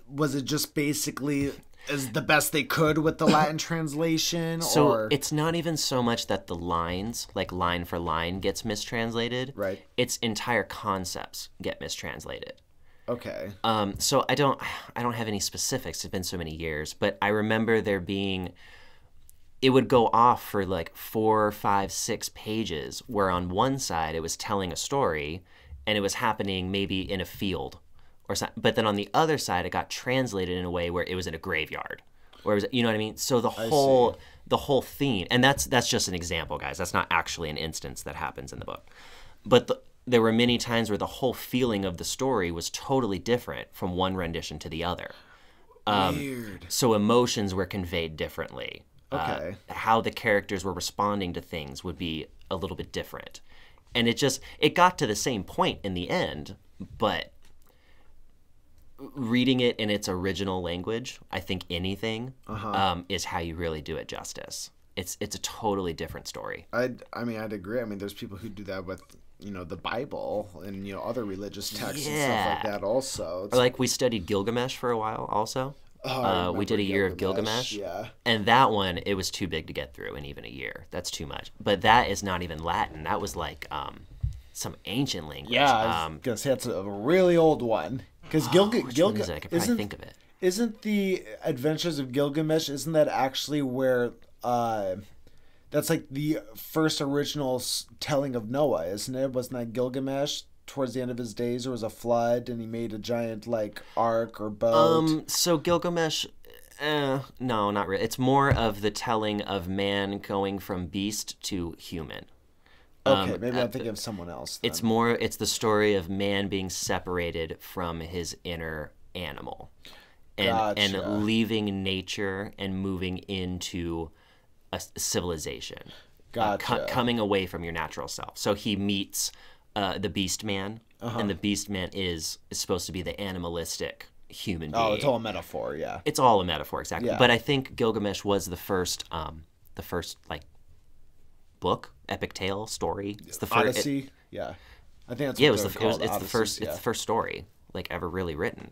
was it just basically as the best they could with the Latin translation? So it's not even so much that the lines, like line for line, gets mistranslated. Right. It's entire concepts get mistranslated. Okay. So I don't have any specifics. It's been so many years, but I remember there being, it would go off for like 4, 5, 6 pages where on one side it was telling a story and it was happening maybe in a field or something, but then on the other side it got translated in a way where it was in a graveyard or it was, you know what I mean? So the whole theme, and that's just an example, guys. That's not actually an instance that happens in the book. But there were many times where the whole feeling of the story was totally different from one rendition to the other. Weird. So emotions were conveyed differently. Okay. How the characters were responding to things would be a little bit different. And it got to the same point in the end, but reading it in its original language, I think anything is how you really do it justice. It's a totally different story. I'd agree. I mean, there's people who do that with the Bible and other religious texts and stuff like that. Also, or like we studied Gilgamesh for a while. Also, we did a year of Gilgamesh. Yeah, and that one it was too big to get through in even a year. That's too much. But that is not even Latin. That was like some ancient language. Yeah, I was gonna say it's a really old one because Gilgamesh. I could probably think of it. Isn't the Adventures of Gilgamesh? Isn't that actually where? That's like the first original telling of Noah, isn't it? Wasn't that Gilgamesh? Towards the end of his days, there was a flood, and he made a giant like ark or boat. So Gilgamesh, no, not really. It's more of the telling of man going from beast to human. Okay, maybe I'm thinking of someone else. Then. It's the story of man being separated from his inner animal, and leaving nature and moving into a civilization. Gotcha. Coming away from your natural self. So he meets the beast man, and the beast man is supposed to be the animalistic human being. Oh, it's all a metaphor, yeah. It's all a metaphor, exactly. Yeah. But I think Gilgamesh was the first like book, epic tale, story. It's the first Odyssey. Yeah, I think that's what it's the first. Yeah. It's the first story like ever really written.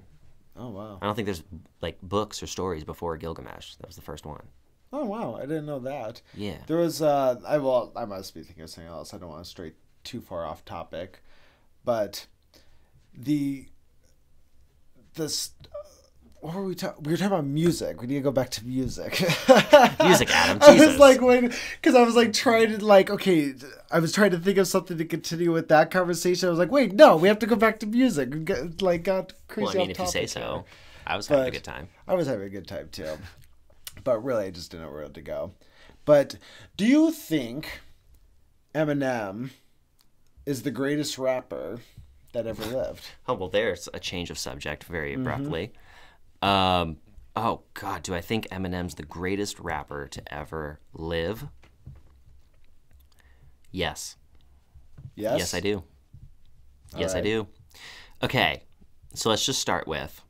Oh wow! I don't think there's like books or stories before Gilgamesh. That was the first one. Oh wow! I didn't know that. Yeah. There was I must be thinking of something else. I don't want to stray too far off topic, but what were we talking? We were talking about music. We need to go back to music. Music, Adam. Jesus. I was like, wait, because I was like trying to I was trying to think of something to continue with that conversation. I was like, wait, no, we have to go back to music. We got crazy. Well, I mean, if you say so. I was having a good time. I was having a good time too, but really, I just didn't know where to go. But do you think Eminem is the greatest rapper that ever lived? Oh well, there's a change of subject very abruptly. Oh God, do I think Eminem's the greatest rapper to ever live? Yes. Yes? Yes, I do. Yes, I do. Okay, so let's just start with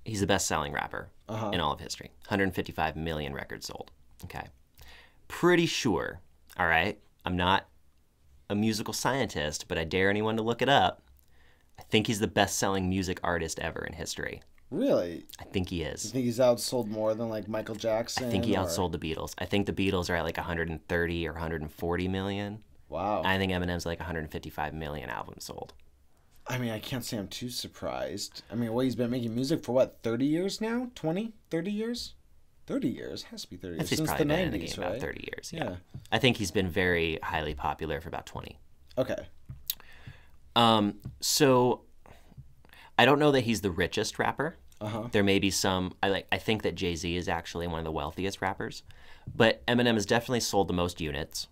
he's the best-selling rapper in all of history. 155 million records sold. Okay. Pretty sure, all right? I'm not a musical scientist, but I dare anyone to look it up. I think he's the best-selling music artist ever in history. Really? I think he is. You think he's outsold more than like Michael Jackson? I think he outsold the Beatles. I think the Beatles are at like 130 or 140 million. Wow. I think Eminem's like 155 million albums sold. I mean, I can't say I'm too surprised. I mean, he's been making music for what, 30 years now? 20? 30 years? 30 years? Has to be 30 years. He's since probably the been 90s, in the game right? about 30 years. Yeah. I think he's been very highly popular for about 20. Okay. So I don't know that he's the richest rapper. There may be some. I think that Jay-Z is actually one of the wealthiest rappers, but Eminem has definitely sold the most units,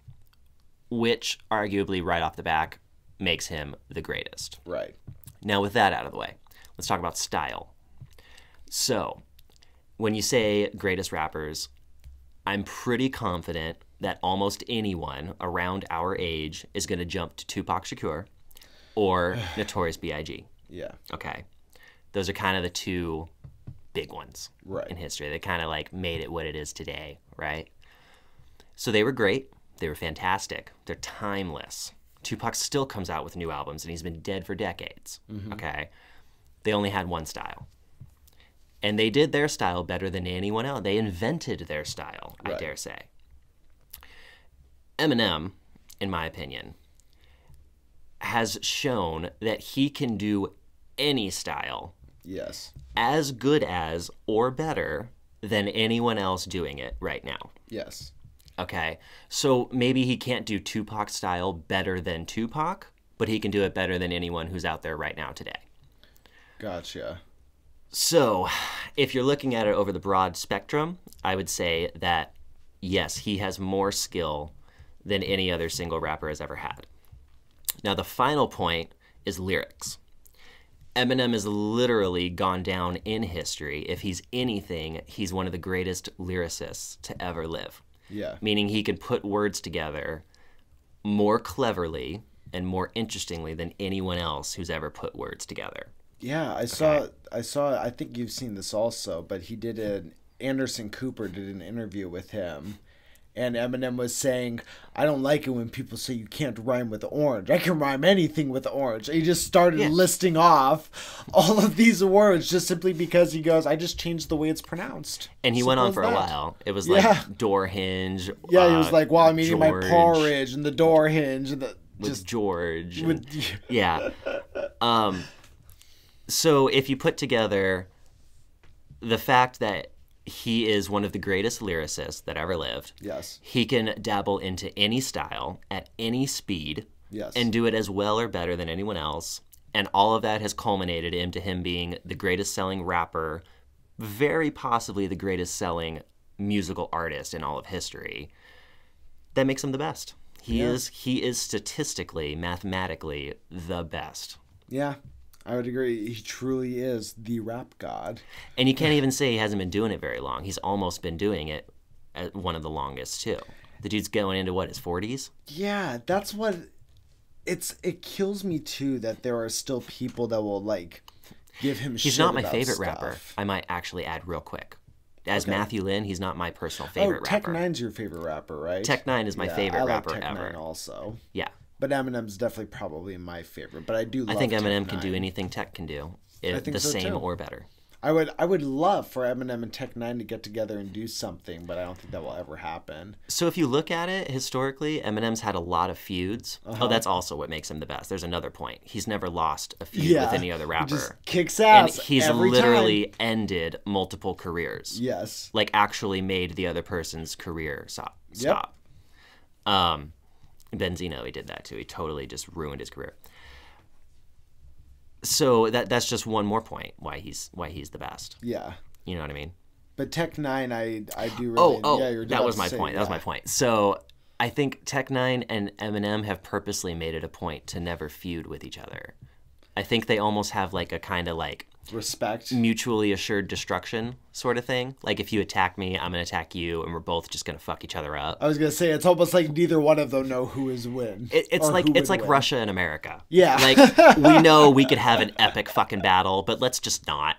which arguably right off the back makes him the greatest. Right. Now with that out of the way, let's talk about style. So when you say greatest rappers, I'm pretty confident that almost anyone around our age is going to jump to Tupac Shakur or Notorious B.I.G. Yeah. Okay. Those are kind of the two big ones in history. They kind of like made it what it is today, right? So they were great. They were fantastic. They're timeless. Tupac still comes out with new albums, and he's been dead for decades, okay? They only had one style. And they did their style better than anyone else. They invented their style, I dare say. Eminem, in my opinion, has shown that he can do any style as good as or better than anyone else doing it right now. Yes. Okay, so maybe he can't do Tupac style better than Tupac, but he can do it better than anyone who's out there right now today. Gotcha. So if you're looking at it over the broad spectrum, I would say that, yes, he has more skill than any other single rapper has ever had. Now, the final point is lyrics. Eminem has literally gone down in history. If he's anything, he's one of the greatest lyricists to ever live. Yeah. Meaning he can put words together more cleverly and more interestingly than anyone else who's ever put words together. Yeah, I saw, I think you've seen this also, but Anderson Cooper did an interview with him, And Eminem was saying, I don't like it when people say you can't rhyme with orange. I can rhyme anything with orange. He just started listing off all of these words just simply because he goes, I just changed the way it's pronounced. And he went on for a while. It was like door hinge. Yeah, he was like, well, I'm eating my porridge and the door hinge. And with George. Yeah. So if you put together the fact that he is one of the greatest lyricists that ever lived. Yes. He can dabble into any style at any speed. Yes. And do it as well or better than anyone else. And all of that has culminated into him being the greatest selling rapper, very possibly the greatest selling musical artist in all of history. That makes him the best. He is statistically, mathematically the best. Yeah. I would agree. He truly is the rap god. And you can't even say he hasn't been doing it very long. He's almost been doing it at one of the longest, too. The dude's going into, what, his 40s? Yeah, that's what... It kills me, too, that there are still people that will, like, give him shit. He's not my about favorite stuff. rapper. I might actually add real quick. As Matthew Lynn, he's not my personal favorite rapper. Tech-Nine's your favorite rapper, right? Tech-Nine is my favorite rapper Tech-Nine ever. Also. Yeah. But Eminem's definitely probably my favorite. But I do love I think Eminem Tech-Nine. can do anything Tech can do. I think the so, same too. or better. I would love for Eminem and Tech-Nine to get together and do something, but I don't think that will ever happen. So if you look at it historically, Eminem's had a lot of feuds. Oh, that's also what makes him the best. There's another point. He's never lost a feud with any other rapper. He just kicks ass and he's every literally time. ended multiple careers. Yes. Like actually made the other person's career stop. Benzino, he did that too. He totally just ruined his career. So that's just one more point why he's the best. Yeah. You know what I mean? But Tech-Nine, I do really... that was my point. That was my point. So I think Tech-Nine and Eminem have purposely made it a point to never feud with each other. I think they almost have like a kind of like... respect. Mutually assured destruction sort of thing. Like if you attack me, I'm going to attack you, and we're both just going to fuck each other up. I was going to say, it's almost like neither one of them know who is win. It's like Russia and America. Yeah. Like we know we could have an epic fucking battle, but let's just not.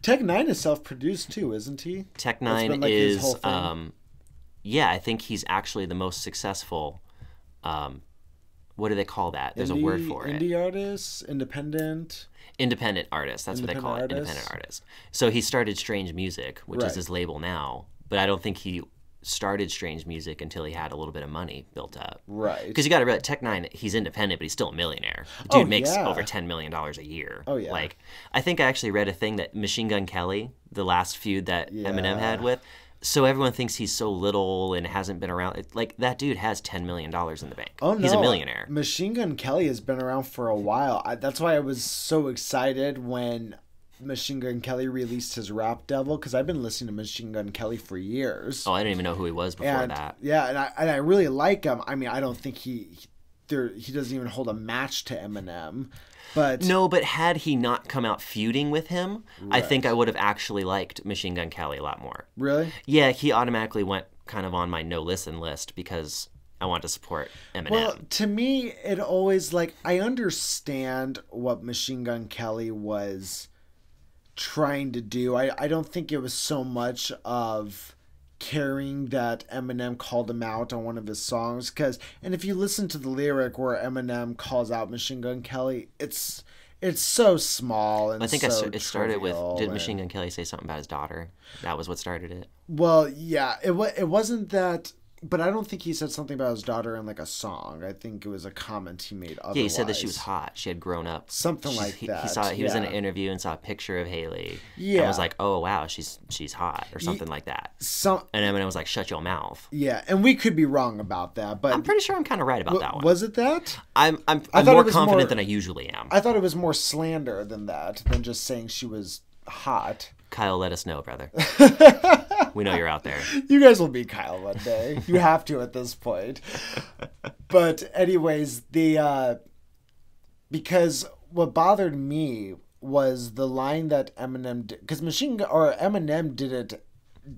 Tech-Nine is self-produced too, isn't he? Tech-Nine like is, I think he's actually the most successful. What do they call that? There's a word for it. Indie artist, independent artist. That's what they call it. Independent artist. So he started Strange Music, which is his label now. But I don't think he started Strange Music until he had a little bit of money built up. Right. Because you got to realize, Tech-Nine, he's independent, but he's still a millionaire. The dude makes over $10 million a year. Oh, yeah. Like, I think I actually read a thing that Machine Gun Kelly, the last feud that Eminem had with, so everyone thinks he's so little and hasn't been around. Like, that dude has $10 million in the bank. Oh, no. He's a millionaire. Machine Gun Kelly has been around for a while. That's why I was so excited when Machine Gun Kelly released his Rap Devil, because I've been listening to Machine Gun Kelly for years. Oh, I didn't even know who he was before that. Yeah, and I really like him. I mean, I don't think he doesn't even hold a match to Eminem. But no, but had he not come out feuding with him, I think I would have actually liked Machine Gun Kelly a lot more. Really? Yeah, he automatically went kind of on my no-listen list because I want to support Eminem. Well, to me, it always, like, I understand what Machine Gun Kelly was trying to do. I don't think it was so much of caring that Eminem called him out on one of his songs, and if you listen to the lyric where Eminem calls out Machine Gun Kelly, it's so small and I think it started with, did and... Machine Gun Kelly say something about his daughter? That was what started it. Well, yeah, it wasn't that. But I don't think he said something about his daughter in like a song. I think it was a comment he made otherwise. Yeah, he said that she was hot. She had grown up. Something like that. He was in an interview and saw a picture of Haley. Yeah. And was like, oh, wow, she's hot or something like that. And Eminem was like, shut your mouth. Yeah, and we could be wrong about that. But I'm pretty sure I'm kind of right about that one. Was it that? I'm more confident than I usually am. I thought it was more slander than just saying she was hot. Kyle, let us know, brother. We know you're out there. You guys will be Kyle one day. You have to at this point. But anyways, because what bothered me was the line that Eminem did, because Eminem didn't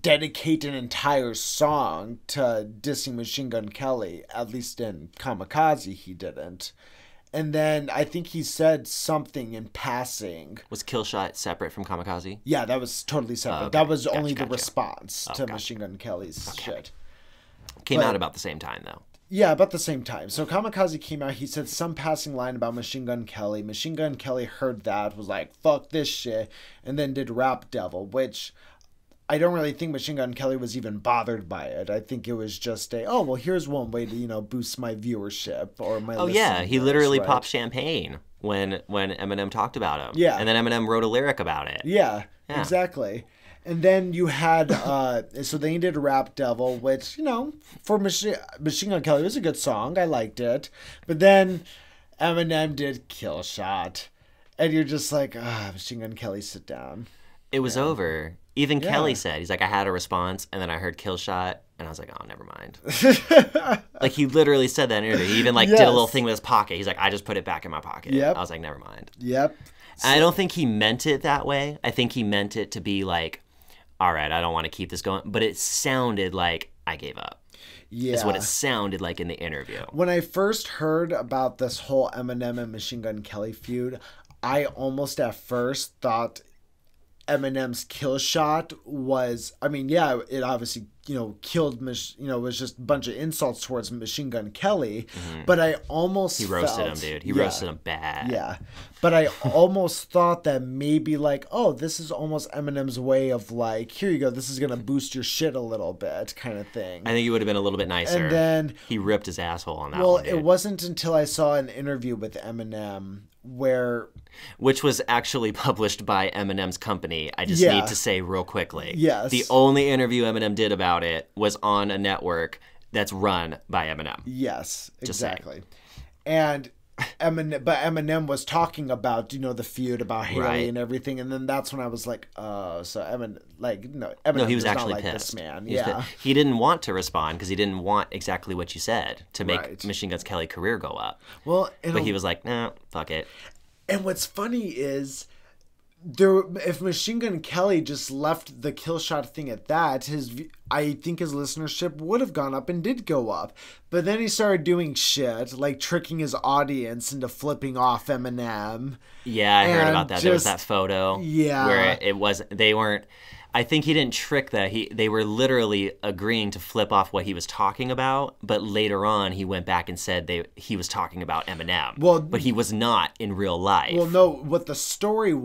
dedicate an entire song to dissing Machine Gun Kelly, at least in Kamikaze he didn't. And then I think he said something in passing. Was Killshot separate from Kamikaze? Yeah, that was totally separate. Okay. That was only the response to Gotcha. Machine Gun Kelly's shit. Came out about the same time, though. Yeah, about the same time. So Kamikaze came out. He said some passing line about Machine Gun Kelly. Machine Gun Kelly heard that, was like, fuck this shit, and then did Rap Devil, which I don't really think Machine Gun Kelly was even bothered by it. I think it was just well, here's one way to, boost my viewership or my Oh, yeah. He literally popped champagne when Eminem talked about him. Yeah. And then Eminem wrote a lyric about it. Yeah. Exactly. And then you had, so they did Rap Devil, which, for Machine Gun Kelly was a good song. I liked it. But then Eminem did Kill Shot. And you're just like, Machine Gun Kelly, sit down. It was over. Even Kelly said, he's like, I had a response, and then I heard Kill Shot, and I was like, oh, never mind. Like, he literally said that in an interview. He even, did a little thing with his pocket. He's like, I just put it back in my pocket. Yep. I was like, never mind. Yep. So, I don't think he meant it that way. I think he meant it to be like, all right, I don't want to keep this going. But it sounded like I gave up. Yeah. Is what it sounded like in the interview. When I first heard about this whole Eminem and Machine Gun Kelly feud, I almost at first thought Eminem's Kill Shot was, it obviously, killed, it was just a bunch of insults towards Machine Gun Kelly, but I almost He roasted him, dude. He roasted him bad. Yeah. But I almost thought that maybe this is almost Eminem's way of here you go, this is going to boost your shit a little bit kind of thing. I think he would have been a little bit nicer. And then he ripped his asshole on that one. Well, it wasn't until I saw an interview with Eminem which was actually published by Eminem's company. I just need to say real quickly. Yes. The only interview Eminem did about it was on a network that's run by Eminem. Yes, exactly. And Eminem was talking about, the feud about Haley and everything, and then that's when I was like, oh, so Eminem he was does actually not like pissed. This man. He didn't want to respond because he didn't want exactly what you said to make Machine Gun Kelly's career go up. Well, but he was like, nah, fuck it. And what's funny is, if Machine Gun Kelly just left the Kill Shot thing at that, I think his listenership would have gone up and did go up. But then he started doing shit, like tricking his audience into flipping off Eminem. Yeah, I heard about that. There was that photo. Yeah. Where they weren't, I think he didn't trick that. They were literally agreeing to flip off what he was talking about, but later on he went back and said he was talking about Eminem. Well, but he was not in real life. Well, no, what the story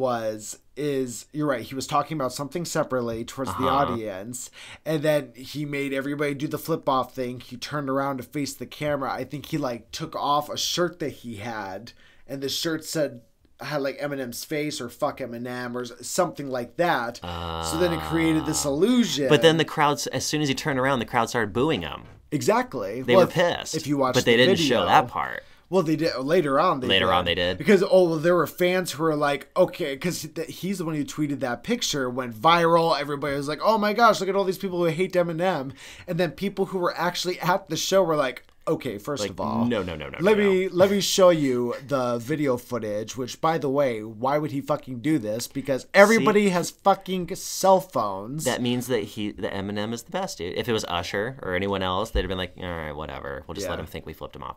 is you're right. He was talking about something separately towards the audience, and then he made everybody do the flip off thing. He turned around to face the camera. I think he took off a shirt that he had, and the shirt had Eminem's face or fuck Eminem or something like that. So then it created this illusion. But then the crowds, as soon as he turned around, the crowd started booing him. Exactly. They were pissed. If you watch, but they didn't show that part. Well, they did later on. They did because there were fans who were like, okay, because he's the one who tweeted that picture, went viral. Everybody was like, oh my gosh, look at all these people who hate Eminem, and then people who were actually at the show were like, okay, first of all, no. Let me show you the video footage. Which, by the way, why would he fucking do this? Because everybody has fucking cell phones. That means that the Eminem is the best, dude. If it was Usher or anyone else, they'd have been like, all right, whatever. We'll just let him think we flipped him off.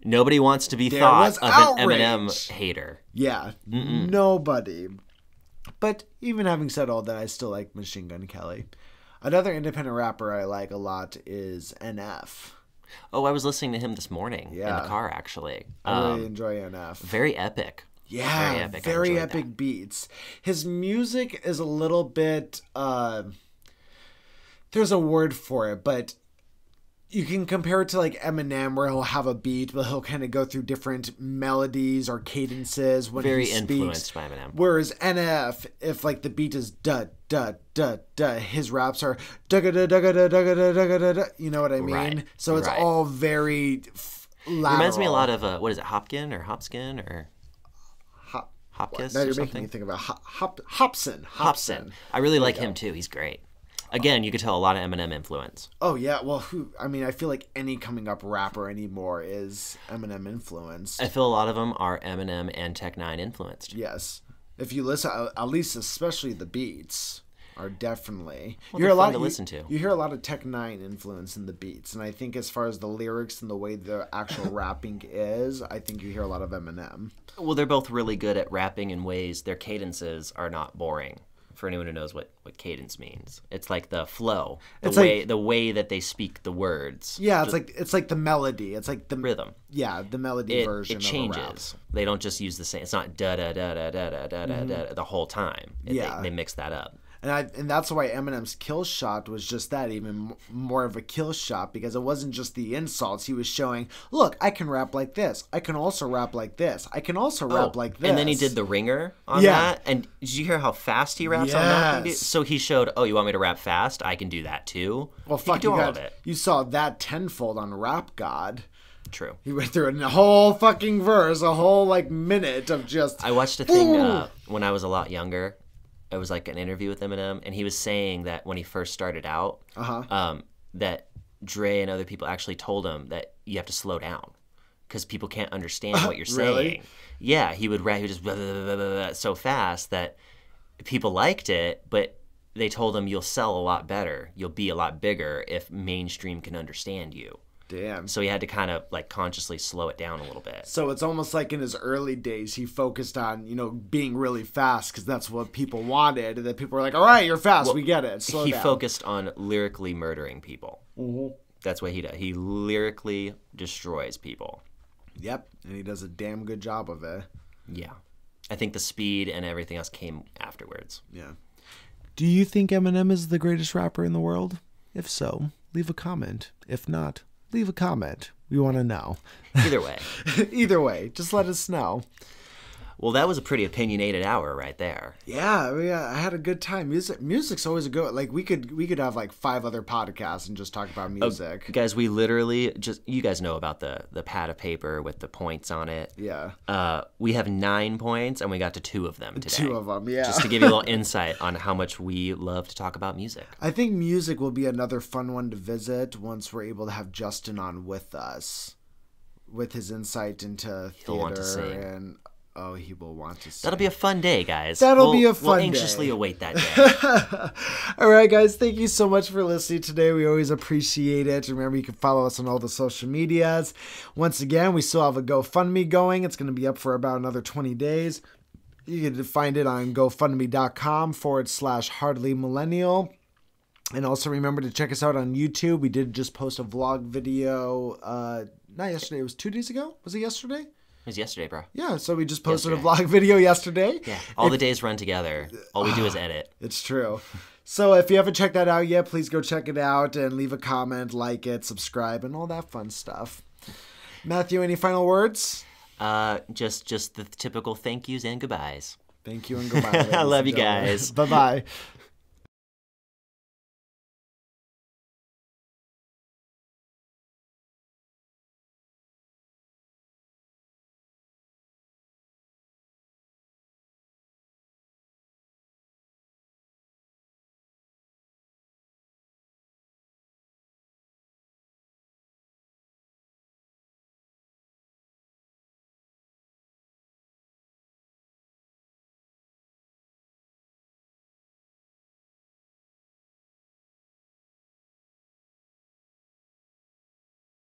Nobody wants to be thought of an Eminem hater. Yeah, nobody. But even having said all that, I still like Machine Gun Kelly. Another independent rapper I like a lot is NF. Oh, I was listening to him this morning in the car, actually. I really enjoy NF. Very epic. Yeah, very epic beats. His music is a little bit... there's a word for it, but you can compare it to Eminem, where he'll have a beat, but he'll kind of go through different melodies or cadences when he speaks. Very influenced by Eminem. Whereas NF, if the beat is da da da da, his raps are da da da da da da da da da. You know what I mean? Right. So it's all very lateral. Reminds me a lot of what is it, Hopkins or Hopkins? Now you're making me think about Hopsin. I really like him too. He's great. Again, you could tell a lot of Eminem influence. Oh, yeah. Well, I feel like any coming up rapper anymore is Eminem influenced. I feel a lot of them are Eminem and Tech Nine influenced. Yes. If you listen, at least especially the beats are definitely... Well, they're fun to listen to. You hear a lot of Tech Nine influence in the beats. And I think as far as the lyrics and the way the actual rapping is, I think you hear a lot of Eminem. Well, they're both really good at rapping in ways their cadences are not boring. for anyone who knows what cadence means. It's like the flow, the way that they speak the words. Yeah, it's like the melody. It's like the rhythm. Yeah, the melody version. It changes. They don't just use the same. It's not da da da da da da da da da the whole time. They mix that up. And that's why Eminem's kill shot was just that, even more of a kill shot, because it wasn't just the insults. He was showing, look, I can rap like this. I can also rap like this. I can also rap like this. And then he did the ringer on that. And did you hear how fast he raps on that? So he showed, you want me to rap fast? I can do that too. Well, fuck, all of it. You saw that tenfold on Rap God. True. He went through a whole fucking verse, a whole minute of just... I watched a thing when I was a lot younger. It was like an interview with Eminem, and he was saying that when he first started out, that Dre and other people actually told him that you have to slow down because people can't understand what you're saying. Really? Yeah, he would rap, he would just blah, blah, blah, blah, blah, so fast that people liked it, but they told him you'll sell a lot better, you'll be a lot bigger if mainstream can understand you. Damn. So he had to kind of consciously slow it down a little bit. So it's almost like in his early days, he focused on, being really fast because that's what people wanted. And then people were like, all right, you're fast. We get it. Slow down. Focused on lyrically murdering people. Mm-hmm. That's what he does. He lyrically destroys people. Yep. And he does a damn good job of it. Yeah. I think the speed and everything else came afterwards. Yeah. Do you think Eminem is the greatest rapper in the world? If so, leave a comment. If not, leave a comment. We want to know. Either way. Either way. Just let us know. Well, that was a pretty opinionated hour right there. Yeah, I had a good time. Music's always a good. We could have 5 other podcasts and just talk about music. Guys, we literally you guys know about the pad of paper with the points on it. Yeah. We have 9 points and we got to 2 of them today. 2 of them, yeah. Just to give you a little insight on how much we love to talk about music. I think music will be another fun one to visit once we're able to have Justin on with us, with his insight into He'll want to theater sing. And. Oh, he will want to sing. That'll be a fun day, guys. We'll anxiously await that day. All right, guys. Thank you so much for listening today. We always appreciate it. Remember, you can follow us on all the social medias. Once again, we still have a GoFundMe going. It's going to be up for about another 20 days. You can find it on gofundme.com/hardlymillennial. And also remember to check us out on YouTube. We did just post a vlog video. Not yesterday. It was 2 days ago. Was it yesterday? It was yesterday, bro. Yeah, so we just posted a vlog video yesterday. Yeah, all the days run together. All we do is edit. It's true. So if you haven't checked that out yet, please go check it out and leave a comment, like it, subscribe, and all that fun stuff. Matthew, any final words? Just the typical thank yous and goodbyes. Thank you and goodbye. I love you guys. Bye-bye.